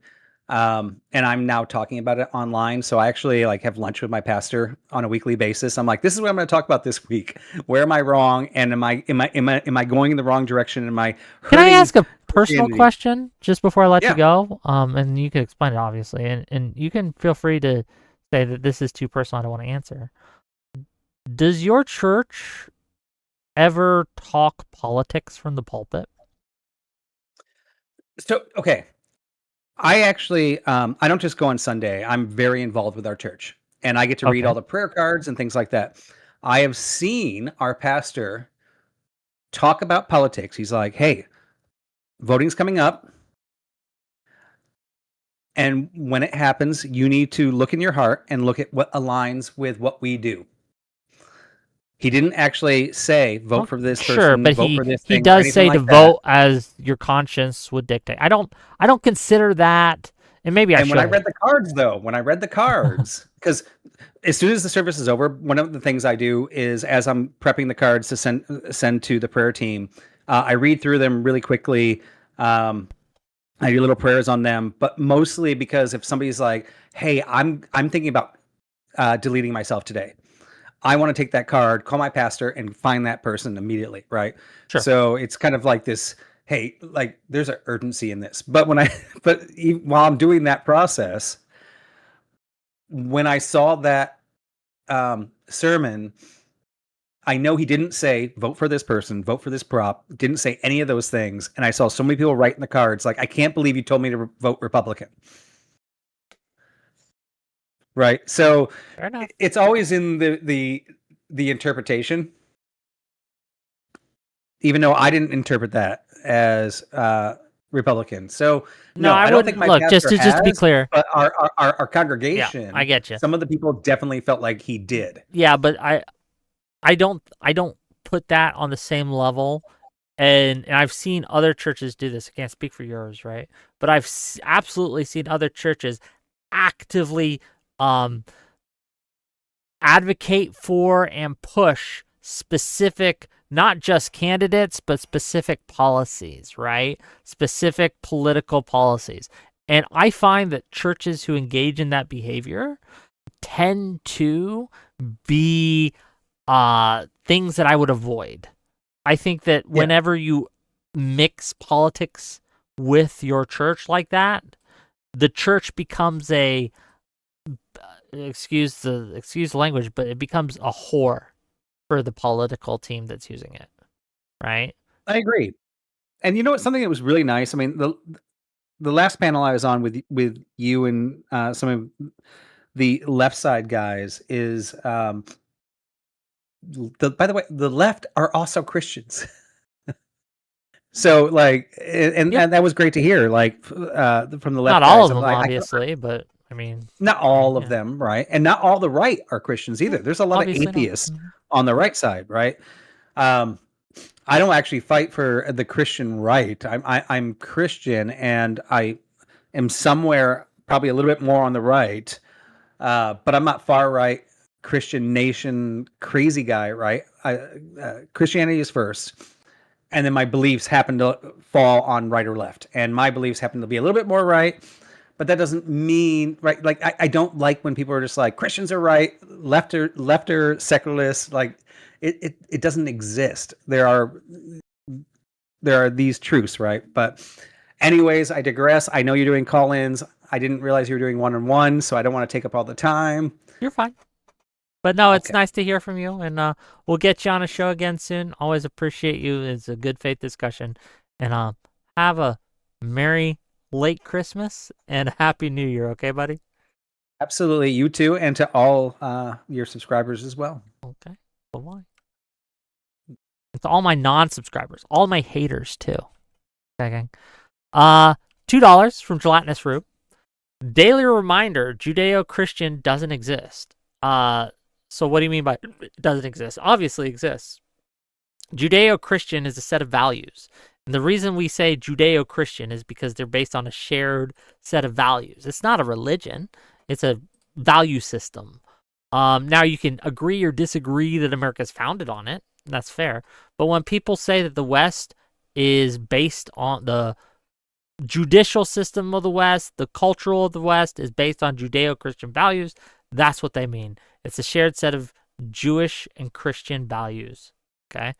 and I'm now talking about it online. So I actually have lunch with my pastor on a weekly basis. I'm like, this is what I'm going to talk about this week. Where am I wrong? And am I going in the wrong direction? Am I? Can I ask a personal question just before I let you go? And you can explain it obviously, and you can feel free to say that this is too personal. I don't want to answer. Does your church ever talk politics from the pulpit? So, okay. I actually, I don't just go on Sunday. I'm very involved with our church, and I get to read all the prayer cards and things like that. I have seen our pastor talk about politics. He's like, hey, voting's coming up. And when it happens, you need to look in your heart and look at what aligns with what we do. He didn't actually say vote for this person. Sure, but he does say to vote as your conscience would dictate. I don't consider that, and maybe I should. When I read the cards, because as soon as the service is over, one of the things I do is, as I'm prepping the cards to send to the prayer team, I read through them really quickly. I do little prayers on them, but mostly because if somebody's like, "Hey, I'm thinking about deleting myself today," I want to take that card, call my pastor, and find that person immediately, right? Sure. So it's kind of like this, hey, there's an urgency in this. But while I'm doing that process, when I saw that sermon, I know he didn't say, vote for this person, vote for this prop, didn't say any of those things. And I saw so many people write in the cards, like, I can't believe you told me to vote Republican. right? So Fair enough. it's always in the interpretation, even though I didn't interpret that as Republican. So No, I don't wouldn't think my look. pastor Just to be has, clear. but our Yeah, congregation, I get you. some of the people definitely felt like he did. Yeah, but I don't put that on the same level. And I've seen other churches do this. I can't speak for yours, right? But I've absolutely seen other churches actively advocate for and push specific, not just candidates, but specific policies, right? Specific political policies. And I find that churches who engage in that behavior tend to be things that I would avoid. I think that whenever you mix politics with your church like that, the church becomes a excuse the language, but it becomes a whore for the political team that's using it, right? I agree. And you know what? Something that was really nice. I mean, the last panel I was on with you and some of the left side guys is by the way, the left are also Christians. So like, and that was great to hear. Like from the left, not all guys. of them, Like, obviously, but I mean, not all of them, right? And not all the right are Christians either. There's a lot obviously of atheists on the right side, right? I don't actually fight for the Christian right. I'm Christian, and I am somewhere probably a little bit more on the right, but I'm not far right Christian nation crazy guy, right? Christianity is first, and then my beliefs happen to fall on right or left, and my beliefs happen to be a little bit more right. But that doesn't mean right. Like I don't like when people are just like Christians are right, left or secularists. Like it doesn't exist. There are these truths, right? But anyways, I digress. I know you're doing call-ins. I didn't realize you were doing one-on-one, so I don't want to take up all the time. You're fine. But no, it's nice to hear from you, and we'll get you on a show again soon. Always appreciate you. It's a good faith discussion, and have a merry late Christmas and a happy New Year. Okay, buddy? Absolutely. You too, and to all your subscribers as well. Okay. Bye-bye. And to all my non-subscribers, all my haters too. Okay. $2 from Gelatinous Rube. Daily reminder: Judeo-Christian doesn't exist. So what do you mean by it doesn't exist? Obviously exists. Judeo-Christian is a set of values. And the reason we say Judeo-Christian is because they're based on a shared set of values. It's not a religion. It's a value system. Now, you can agree or disagree that America is founded on it. That's fair. But when people say that the West is based on the judicial system of the West, the cultural of the West is based on Judeo-Christian values, that's what they mean. It's a shared set of Jewish and Christian values. Okay?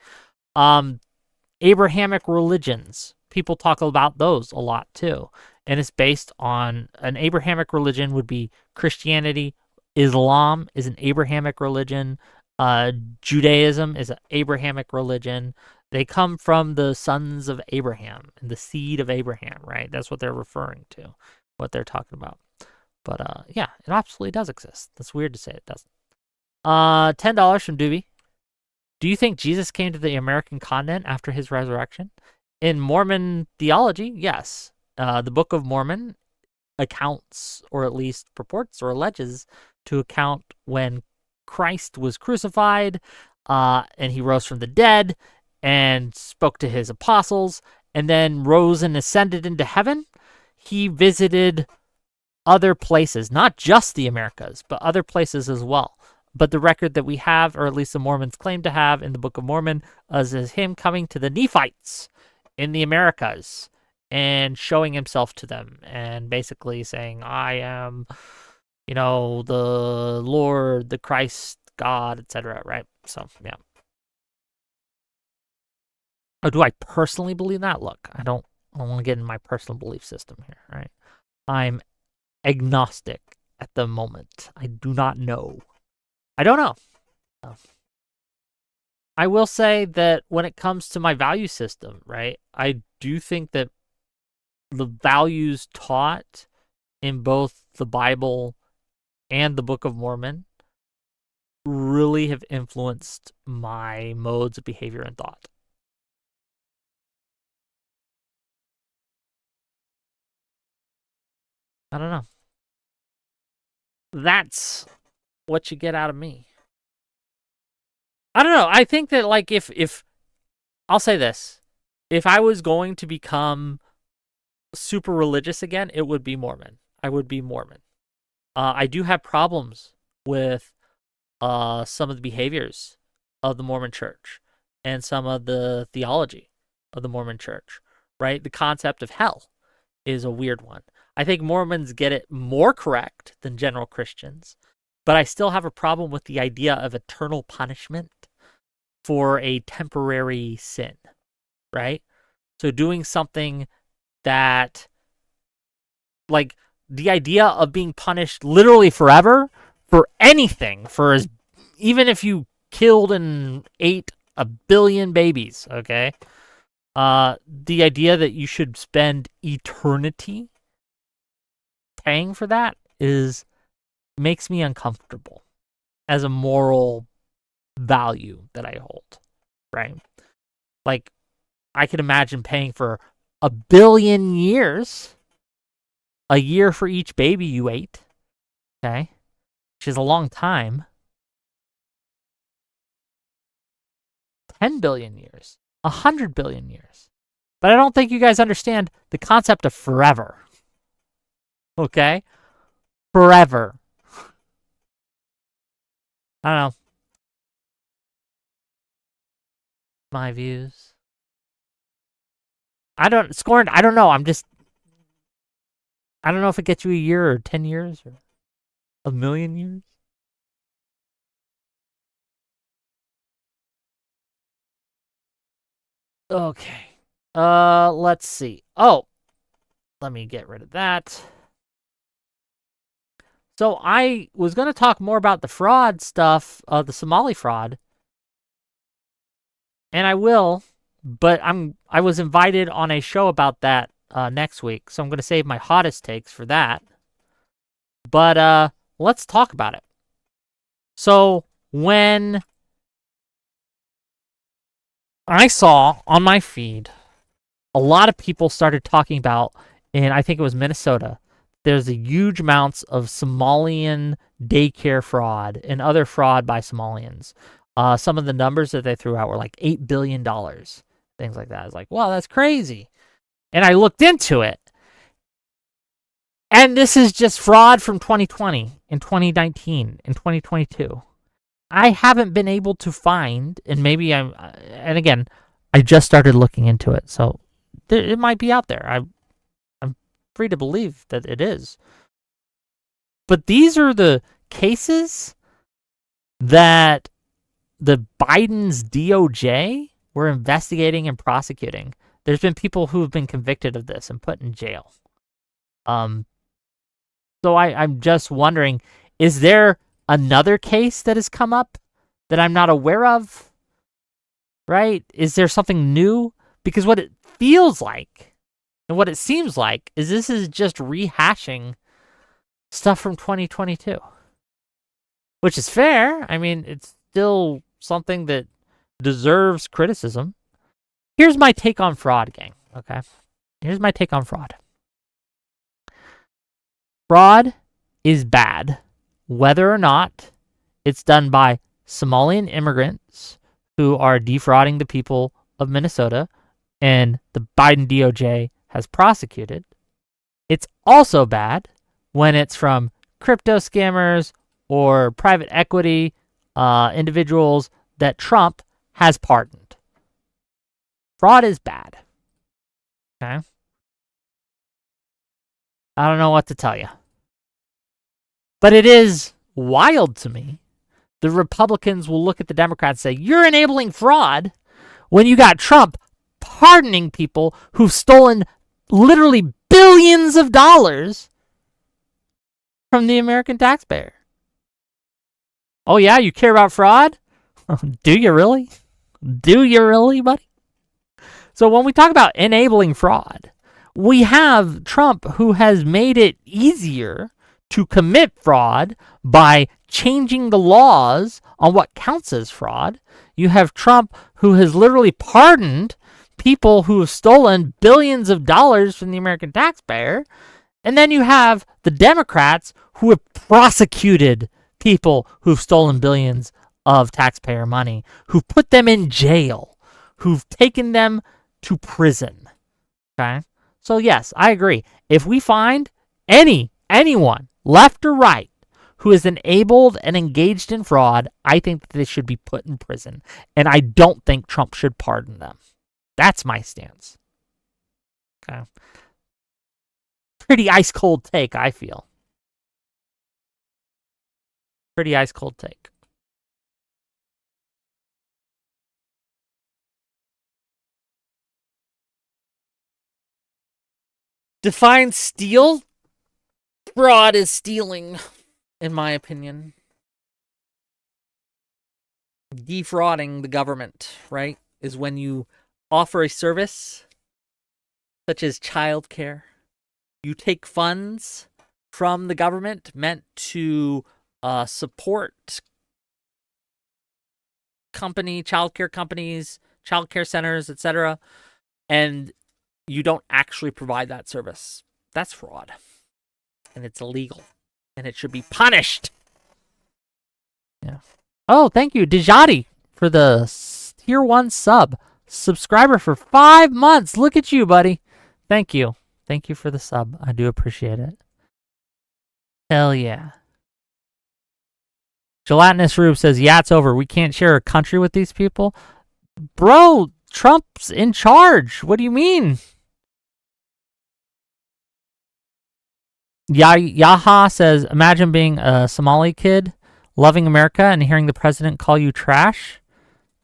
Abrahamic religions. People talk about those a lot too. And it's based on an Abrahamic religion would be Christianity. Islam is an Abrahamic religion. Judaism is an Abrahamic religion. They come from the sons of Abraham and the seed of Abraham, right? That's what they're referring to, what they're talking about. But yeah, it absolutely does exist. That's weird to say it doesn't. $10 from Doobie. Do you think Jesus came to the American continent after his resurrection? In Mormon theology, yes. The Book of Mormon accounts, or at least purports or alleges to account when Christ was crucified and he rose from the dead and spoke to his apostles and then rose and ascended into heaven. He visited other places, not just the Americas, but other places as well. But the record that we have, or at least the Mormons claim to have in the Book of Mormon, is him coming to the Nephites in the Americas and showing himself to them and basically saying, I am, the Lord, the Christ, God, etc., right? So, yeah. Oh, do I personally believe that? Look, I don't want to get in my personal belief system here, right? I'm agnostic at the moment. I do not know. I don't know. I will say that when it comes to my value system, right, I do think that the values taught in both the Bible and the Book of Mormon really have influenced my modes of behavior and thought. I don't know. That's what you get out of me. I don't know. I think that, like, if I'll say this, if I was going to become super religious again, it would be Mormon. I would be Mormon. I do have problems with some of the behaviors of the Mormon Church and some of the theology of the Mormon Church, right? The concept of hell is a weird one. I think Mormons get it more correct than general Christians, but I still have a problem with the idea of eternal punishment for a temporary sin, right? So doing something that, like, the idea of being punished literally forever for anything, even if you killed and ate 1 billion babies, okay? The idea that you should spend eternity paying for that makes me uncomfortable as a moral value that I hold, right? Like, I could imagine paying for 1 billion years, a year for each baby you ate, okay? Which is a long time. 10 billion years, 100 billion years. But I don't think you guys understand the concept of forever. Okay? Forever. I don't know. My views. Scorned, I don't know. I don't know if it gets you a year or 10 years or 1 million years. Okay. Let's see. Oh, let me get rid of that. So I was going to talk more about the fraud stuff, the Somali fraud. And I will, but I was invited on a show about that next week, so I'm going to save my hottest takes for that. But let's talk about it. So when I saw on my feed, a lot of people started talking about, and I think it was Minnesota, there's a huge amounts of Somalian daycare fraud and other fraud by Somalians. Some of the numbers that they threw out were like $8 billion, things like that. I was like, wow, that's crazy. And I looked into it. And this is just fraud from 2020 and 2019 and 2022. I haven't been able to find, and again, I just started looking into it, so it might be out there. I'm free to believe that it is. But these are the cases that the Biden's DOJ were investigating and prosecuting. There's been people who have been convicted of this and put in jail. So I'm just wondering, is there another case that has come up that I'm not aware of? Right? Is there something new? Because what it feels like and what it seems like is this is just rehashing stuff from 2022. Which is fair. I mean, it's still something that deserves criticism. Here's my take on fraud, gang. Okay? Here's my take on fraud. Fraud is bad, whether or not it's done by Somalian immigrants who are defrauding the people of Minnesota and the Biden DOJ has prosecuted. It's also bad when it's from crypto scammers or private equity individuals that Trump has pardoned. Fraud is bad. Okay? I don't know what to tell you. But it is wild to me. The Republicans will look at the Democrats and say, you're enabling fraud when you got Trump pardoning people who've stolen literally billions of dollars from the American taxpayer. Oh yeah, you care about fraud? Do you really? Do you really, buddy? So when we talk about enabling fraud, we have Trump who has made it easier to commit fraud by changing the laws on what counts as fraud. You have Trump, who has literally pardoned people who have stolen billions of dollars from the American taxpayer. And then you have the Democrats, who have prosecuted people who've stolen billions of taxpayer money, who've put them in jail, who've taken them to prison. Okay? So yes, I agree. If we find anyone, left or right, who is enabled and engaged in fraud, I think that they should be put in prison. And I don't think Trump should pardon them. That's my stance. Okay. Pretty ice cold take, I feel. Pretty ice cold take. Define steal. Fraud is stealing, in my opinion. Defrauding the government, right, is when you offer a service such as childcare. You take funds from the government meant to support childcare companies, childcare centers, etc., and you don't actually provide that service. That's fraud. And it's illegal. And it should be punished. Yeah. Oh, thank you, Dijati, for the tier 1 subscriber for 5 months. Look at you, buddy. Thank you. Thank you for the sub. I do appreciate it. Hell yeah. Gelatinous Rube says, yeah, it's over. We can't share a country with these people. Bro, Trump's in charge. What do you mean? Yaha says, imagine being a Somali kid loving America and hearing the president call you trash.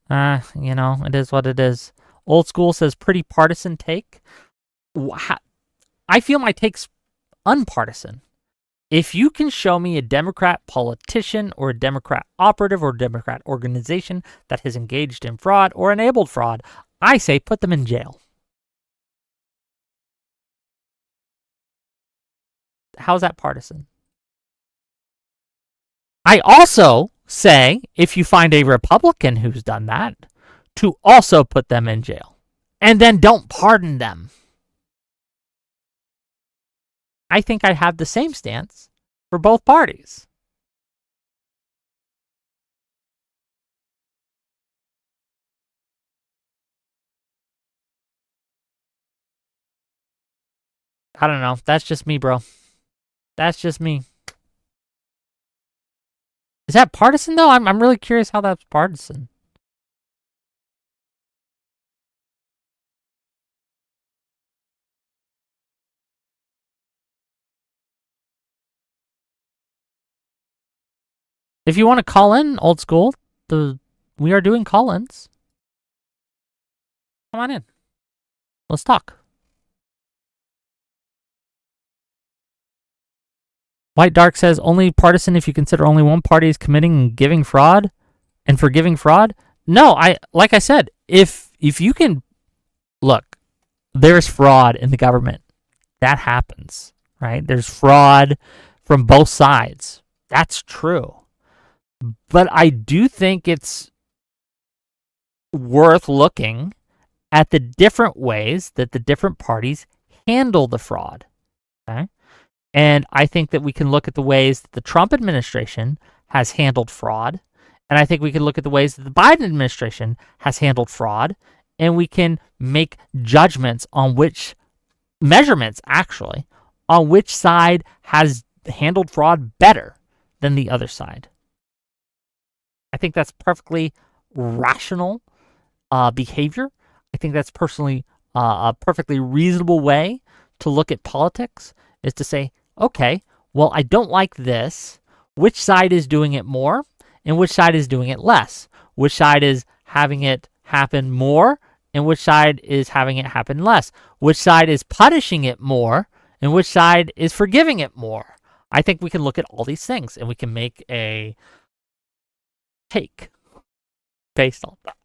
It is what it is. Old School says, pretty partisan take. I feel my take's unpartisan. If you can show me a Democrat politician or a Democrat operative or a Democrat organization that has engaged in fraud or enabled fraud, I say put them in jail. How's that partisan? I also say, if you find a Republican who's done that, to also put them in jail. And then don't pardon them. I think I have the same stance for both parties. I don't know. That's just me, bro. That's just me. Is that partisan, though? I'm really curious how that's partisan. If you want to call in, Old School, we are doing call-ins. Come on in. Let's talk. White Dark says, only partisan if you consider only one party is committing and giving fraud and forgiving fraud. No, like I said, if you can look, there's fraud in the government. That happens, right? There's fraud from both sides. That's true. But I do think it's worth looking at the different ways that the different parties handle the fraud. Okay? And I think that we can look at the ways that the Trump administration has handled fraud. And I think we can look at the ways that the Biden administration has handled fraud. And we can make judgments on which measurements, actually, on which side has handled fraud better than the other side. I think that's perfectly rational behavior. I think that's personally a perfectly reasonable way to look at politics, is to say, okay, well, I don't like this. Which side is doing it more and which side is doing it less? Which side is having it happen more and which side is having it happen less? Which side is punishing it more and which side is forgiving it more? I think we can look at all these things and we can make a take based on that.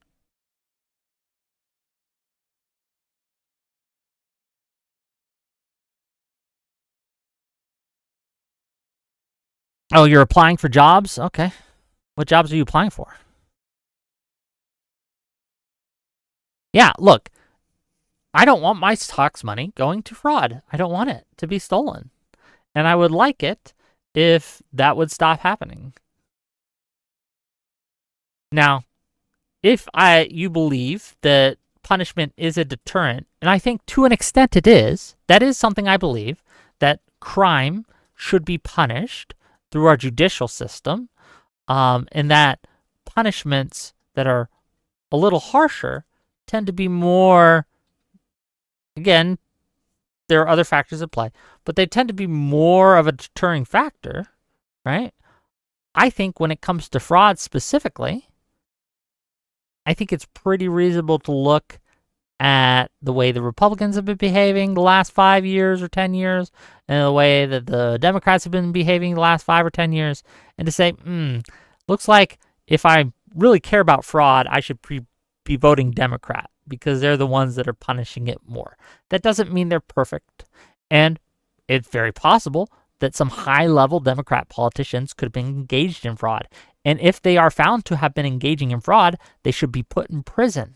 Oh, you're applying for jobs? Okay. What jobs are you applying for? Yeah, look, I don't want my tax money going to fraud. I don't want it to be stolen. And I would like it if that would stop happening. Now, if you believe that punishment is a deterrent, and I think to an extent it is, that is something I believe, that crime should be punished through our judicial system, and that punishments that are a little harsher tend to be more, again, there are other factors at play, but they tend to be more of a deterring factor, right? I think when it comes to fraud specifically, I think it's pretty reasonable to look at the way the Republicans have been behaving the last 5 years or 10 years, and the way that the Democrats have been behaving the last 5 or 10 years, and to say, looks like if I really care about fraud, I should be voting Democrat, because they're the ones that are punishing it more. That doesn't mean they're perfect. And it's very possible that some high-level Democrat politicians could have been engaged in fraud. And if they are found to have been engaging in fraud, they should be put in prison.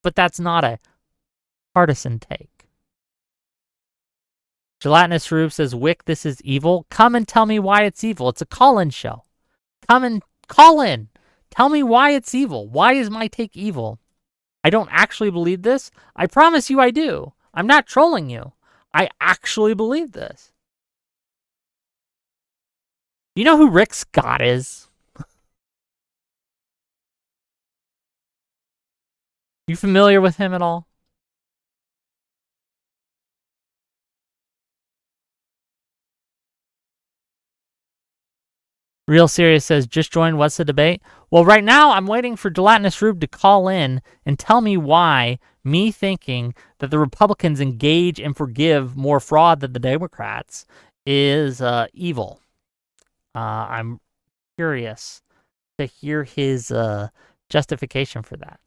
But that's not a partisan take. Gelatinous Rube says, Wick, this is evil. Come and tell me why it's evil. It's a call-in show. Come and call in. Tell me why it's evil. Why is my take evil? I don't actually believe this. I promise you I do. I'm not trolling you. I actually believe this. Do you know who Rick Scott is? You familiar with him at all? Real Serious says, just joined. What's the debate? Well, right now I'm waiting for Gelatinous Rube to call in and tell me why me thinking that the Republicans engage and forgive more fraud than the Democrats is evil. I'm curious to hear his justification for that.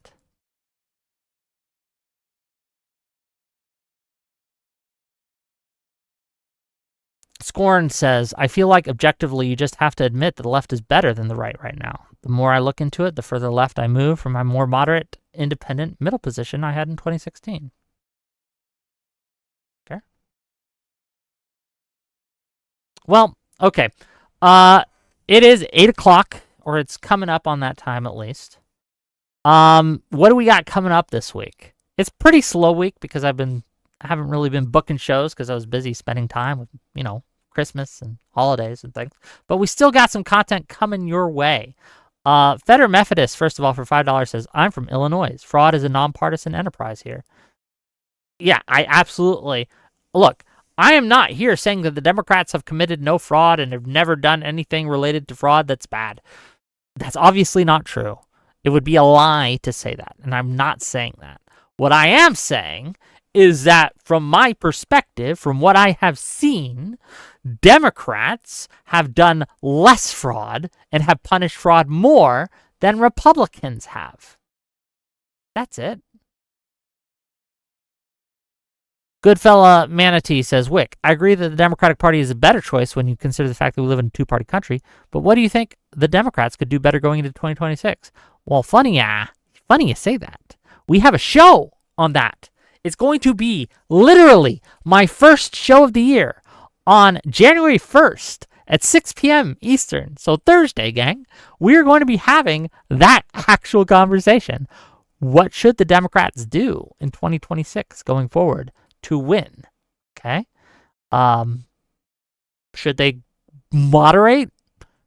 Scorn says, I feel like objectively you just have to admit that the left is better than the right now. The more I look into it, the further left I move from my more moderate, independent, middle position I had in 2016. Fair? Well, okay. It is 8 o'clock, or it's coming up on that time at least. What do we got coming up this week? It's a pretty slow week because I haven't really been booking shows because I was busy spending time with, Christmas and holidays and things. But we still got some content coming your way. Feder Methodist, first of all, for $5 says, I'm from Illinois. Fraud is a nonpartisan enterprise here. Yeah, I absolutely. Look, I am not here saying that the Democrats have committed no fraud and have never done anything related to fraud that's bad. That's obviously not true. It would be a lie to say that, and I'm not saying that. What I am saying is that from my perspective, from what I have seen, Democrats have done less fraud and have punished fraud more than Republicans have. That's it. Goodfella Manatee says, Wick, I agree that the Democratic Party is a better choice when you consider the fact that we live in a two-party country, but what do you think the Democrats could do better going into 2026? Well, funny you say that. We have a show on that. It's going to be literally my first show of the year on January 1st at 6 p.m. Eastern. So Thursday, gang, we're going to be having that actual conversation. What should the Democrats do in 2026 going forward to win? Okay. Should they moderate?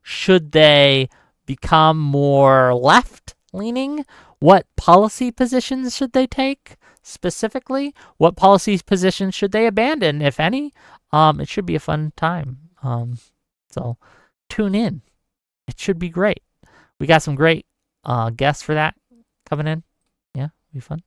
Should they become more left-leaning? What policy positions should they take? Specifically, what policy positions should they abandon, if any? It should be a fun time. So tune in. It should be great. We got some great guests for that coming in. Yeah, be fun.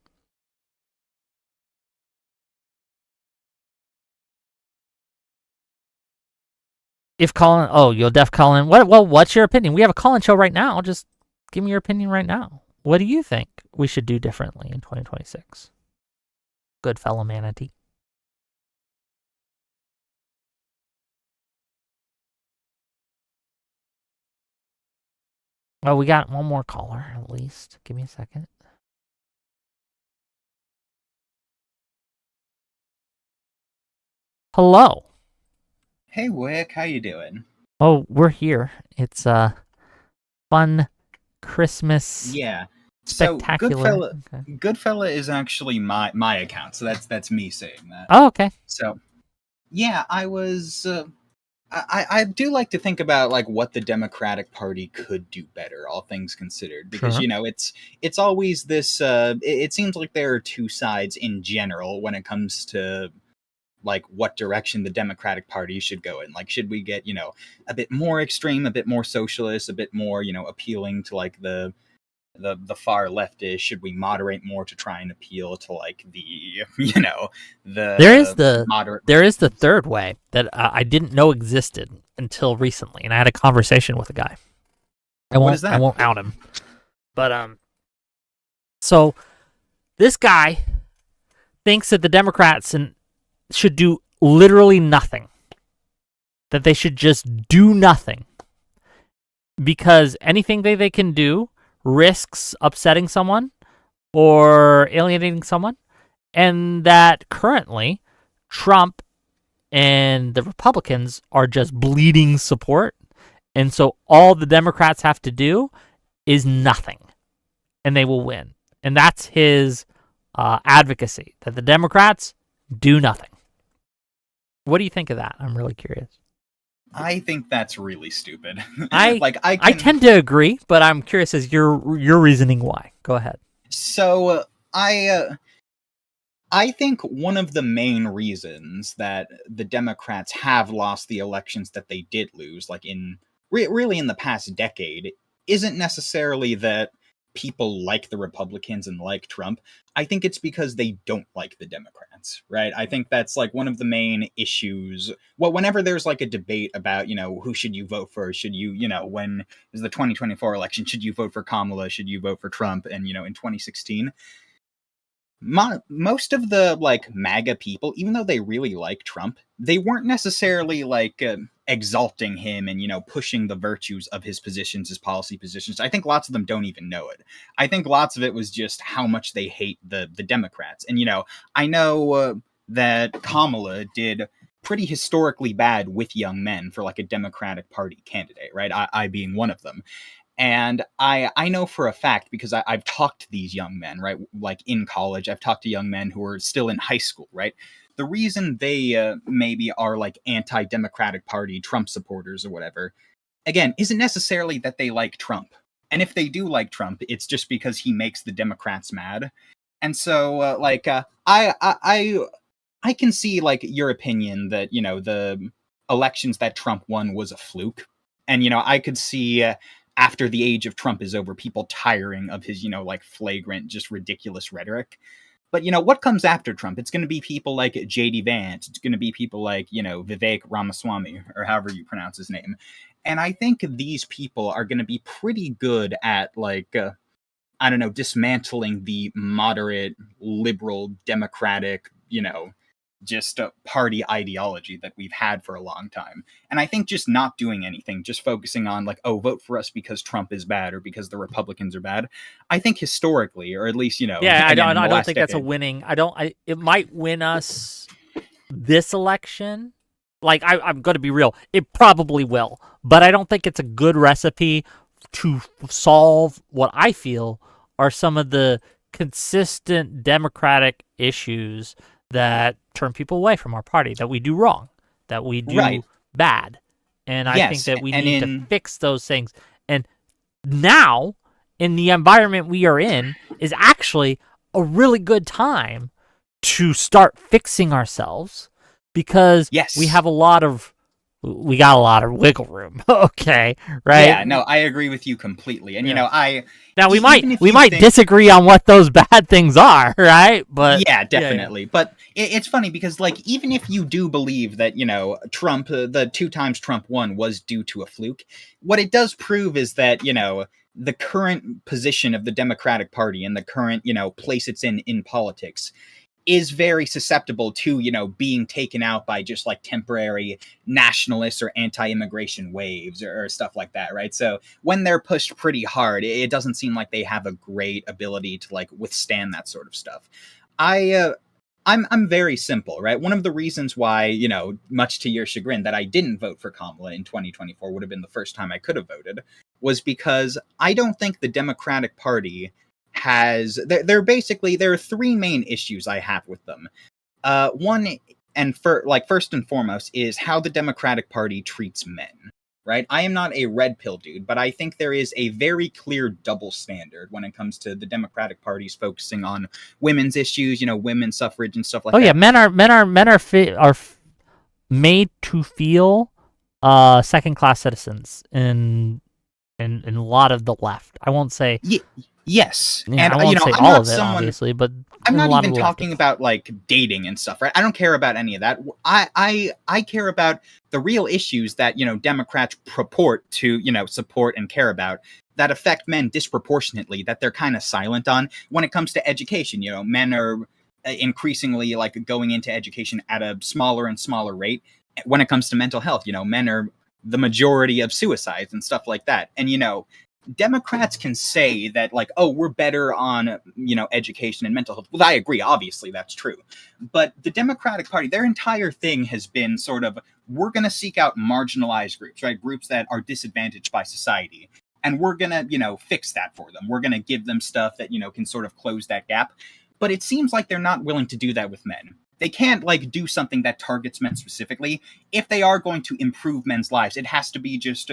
If Colin, you'll call in. What's your opinion? We have a call-in show right now. Just give me your opinion right now. What do you think we should do differently in 2026? Good fellow Manatee. Well, we got one more caller at least. Give me a second. Hello. Hey Wick, how you doing? Oh, we're here. It's a fun Christmas Yeah. spectacular. So Goodfella is actually my account, so that's me saying that. Oh, okay. So yeah, I was I do like to think about like what the Democratic Party could do better, all things considered, because Sure. you know it's always this. It seems like there are two sides in general when it comes to like what direction the Democratic Party should go in. Like, should we get a bit more extreme, a bit more socialist, a bit more appealing to like the far leftish? Should we moderate more to try and appeal to like the moderate? There is the third way that I didn't know existed until recently, and I had a conversation with a guy. What is that? I won't out him, but so this guy thinks that the Democrats should do literally nothing. That they should just do nothing, because anything they can do risks upsetting someone or alienating someone, and that currently Trump and the Republicans are just bleeding support, and so all the Democrats have to do is nothing, and they will win. And that's his advocacy, that the Democrats do nothing. What do you think of that? I'm really curious. I think that's really stupid. I tend to agree, but I'm curious as your reasoning why. Go ahead. So I think one of the main reasons that the Democrats have lost the elections that they did lose, like really in the past decade, isn't necessarily that people like the Republicans and like Trump. I think it's because they don't like the Democrats, right? I think that's like one of the main issues. Well, whenever there's like a debate about, who should you vote for? Should you, when is the 2024 election, should you vote for Kamala? Should you vote for Trump? And, in 2016, most of the like MAGA people, even though they really like Trump, they weren't necessarily like exalting him and pushing the virtues of his positions, his policy positions. I think lots of them don't even know it. I think lots of it was just how much they hate the Democrats. And I know that Kamala did pretty historically bad with young men for like a Democratic Party candidate, right? I being one of them. And I know for a fact, because I've talked to these young men, right? Like in college, I've talked to young men who are still in high school, right? The reason they maybe are like anti-Democratic Party, Trump supporters or whatever, again, isn't necessarily that they like Trump. And if they do like Trump, it's just because he makes the Democrats mad. And so, I can see like your opinion that, the elections that Trump won was a fluke. And, I could see after the age of Trump is over, people tiring of his, like flagrant, just ridiculous rhetoric. But, what comes after Trump? It's going to be people like J.D. Vance. It's going to be people like, Vivek Ramaswamy, or however you pronounce his name. And I think these people are going to be pretty good at, like, dismantling the moderate, liberal, democratic, just a party ideology that we've had for a long time. And I think just not doing anything, just focusing on like, oh, vote for us because Trump is bad or because the Republicans are bad. I think historically, or at least, I don't think that's a winning. It might win us this election. Like I'm going to be real. It probably will, but I don't think it's a good recipe to solve what I feel are some of the consistent Democratic issues that turn people away from our party, that we do wrong, that we do bad. And I think that we need to fix those things. And now, in the environment we are in, is actually a really good time to start fixing ourselves, because we got a lot of wiggle room. Okay, right? Yeah, no, I agree with you completely. And we might disagree on what those bad things are, right? But yeah, definitely. Yeah. But it's funny because like even if you do believe that Trump, the 2 times Trump won was due to a fluke, what it does prove is that the current position of the Democratic Party and the current place it's in politics is very susceptible to, being taken out by just like temporary nationalist or anti-immigration waves or stuff like that, right? So when they're pushed pretty hard, it doesn't seem like they have a great ability to like withstand that sort of stuff. I'm very simple, right? One of the reasons why, much to your chagrin, that I didn't vote for Kamala in 2024 would have been the first time I could have voted, was because I don't think the Democratic Party has... There are three main issues I have with them. One, and first and foremost, is how the Democratic Party treats men. Right? I am not a red pill dude, but I think there is a very clear double standard when it comes to the Democratic Party's focusing on women's issues, women's suffrage and stuff like that. Oh yeah, men are made to feel second-class citizens in a lot of the left. I won't say yes, and I won't say I'm all not of it, someone, obviously, but I'm not even leftists. talking about like dating and stuff, right? I don't care about any of that. I care about the real issues that, Democrats purport to, support and care about that affect men disproportionately, that they're kind of silent on when it comes to education. Men are increasingly like going into education at a smaller and smaller rate. When it comes to mental health, men are the majority of suicides and stuff like that. And, Democrats can say that, like, oh, we're better on, education and mental health. Well, I agree. Obviously, that's true. But the Democratic Party, their entire thing has been sort of, we're going to seek out marginalized groups, right? Groups that are disadvantaged by society. And we're going to, fix that for them. We're going to give them stuff that, can sort of close that gap. But it seems like they're not willing to do that with men. They can't like do something that targets men specifically. If they are going to improve men's lives, it has to be just,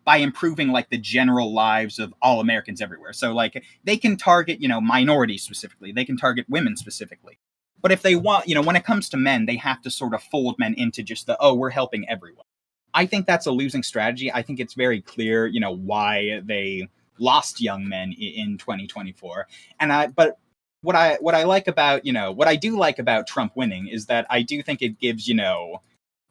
by improving like the general lives of all Americans everywhere. So like they can target, minorities specifically. They can target women specifically. But if they want, when it comes to men, they have to sort of fold men into just we're helping everyone. I think that's a losing strategy. I think it's very clear, why they lost young men in 2024. But what I like about, what I do like about Trump winning is that I do think it gives,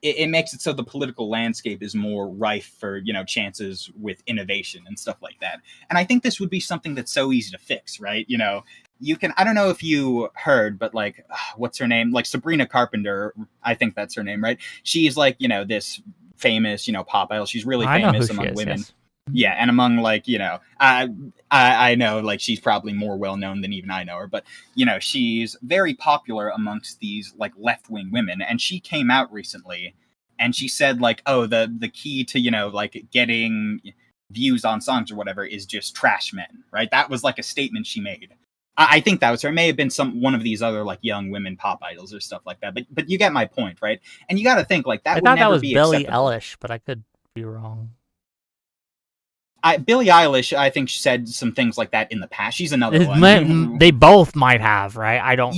it makes it so the political landscape is more rife for, chances with innovation and stuff like that. And I think this would be something that's so easy to fix, right? You can, I don't know if you heard, but like, what's her name? Like Sabrina Carpenter, I think that's her name, right? She's like, this famous, pop idol. She's really famous among women. Yes. Yeah, and among like, I know like she's probably more well known than even I know her, but she's very popular amongst these like left-wing women, and she came out recently and she said like, oh, the key to like getting views on songs or whatever is just trash men, right? That was like a statement she made. I think that was her. It may have been one of these other like young women pop idols or stuff like that, but you get my point, right? And you got to think like that. I thought that was Billie Eilish, but I could be wrong. Billie Eilish, I think, said some things like that in the past. She's another one. They both might have, right? I don't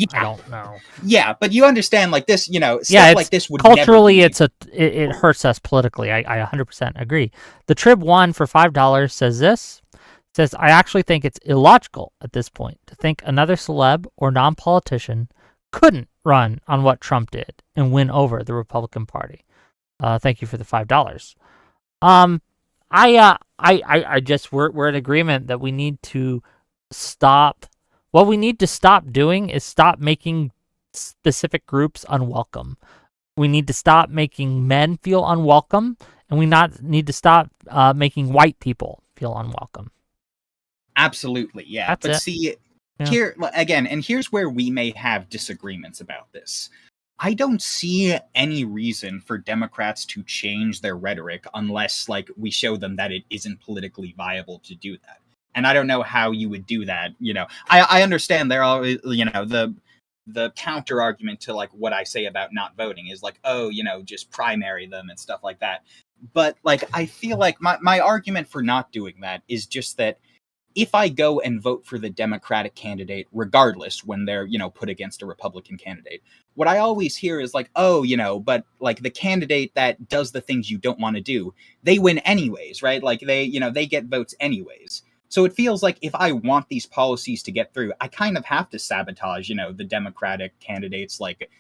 know. Yeah, but you understand, like this, stuff like this would culturally, it hurts us politically. I 100% agree. The Trib One for $5 says this. It says, I actually think it's illogical at this point to think another celeb or non-politician couldn't run on what Trump did and win over the Republican Party. Thank you for the $5. I just we're in agreement that we need to stop. What we need to stop doing is stop making specific groups unwelcome. We need to stop making men feel unwelcome, and we need to stop making white people feel unwelcome. Absolutely, yeah. That's but it. See, here again, and here's where we may have disagreements about this. I don't see any reason for Democrats to change their rhetoric unless, like, we show them that it isn't politically viable to do that. And I don't know how you would do that. I understand there are, the counter argument to like what I say about not voting is like, oh, just primary them and stuff like that. But like, I feel like my argument for not doing that is just that if I go and vote for the Democratic candidate, regardless when they're, put against a Republican candidate, what I always hear is like, oh, but like the candidate that does the things you don't want to do, they win anyways, right? Like they get votes anyways. So it feels like if I want these policies to get through, I kind of have to sabotage, the Democratic candidates' like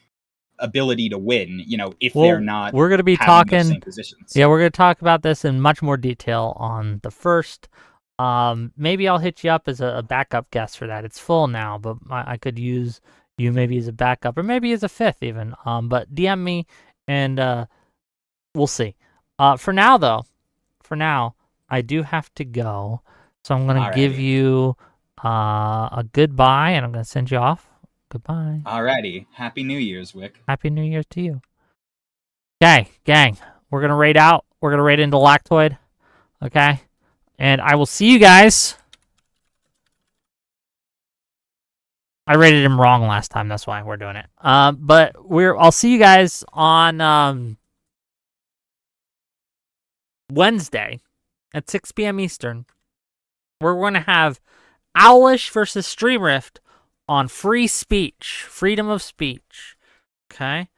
ability to win, if they're not. We're going to be talking. Yeah, we're going to talk about this in much more detail on the 1st. Maybe I'll hit you up as a backup guest for that. It's full now, but I could use you maybe as a backup, or maybe as a fifth even. But DM me, and we'll see. For now, though, I do have to go. So I'm going to give you a goodbye, and I'm going to send you off. Goodbye. Alrighty. Happy New Year's, Wick. Happy New Year to you. Okay, gang. We're going to raid out. We're going to raid into Lactoid. Okay? And I will see you guys. I rated him wrong last time. That's why we're doing it. But I'll see you guys on Wednesday at 6 p.m. Eastern. We're going to have Owlish versus Streamrift on free speech, freedom of speech. Okay?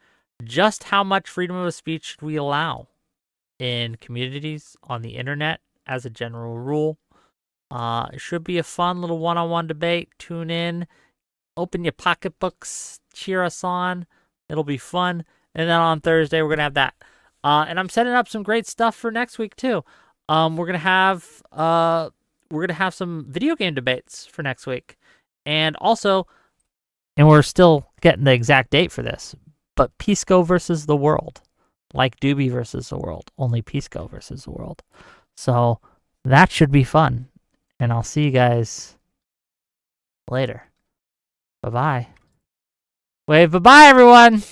Just how much freedom of speech should we allow in communities on the internet as a general rule? It should be a fun little one-on-one debate. Tune in. Open your pocketbooks. Cheer us on. It'll be fun. And then on Thursday, we're going to have that. And I'm setting up some great stuff for next week, too. We're going to have some video game debates for next week. And also, and we're still getting the exact date for this, but Pisco versus the world. Like Doobie versus the world. Only Pisco versus the world. So that should be fun. And I'll see you guys later. Bye-bye. Wave bye-bye, everyone!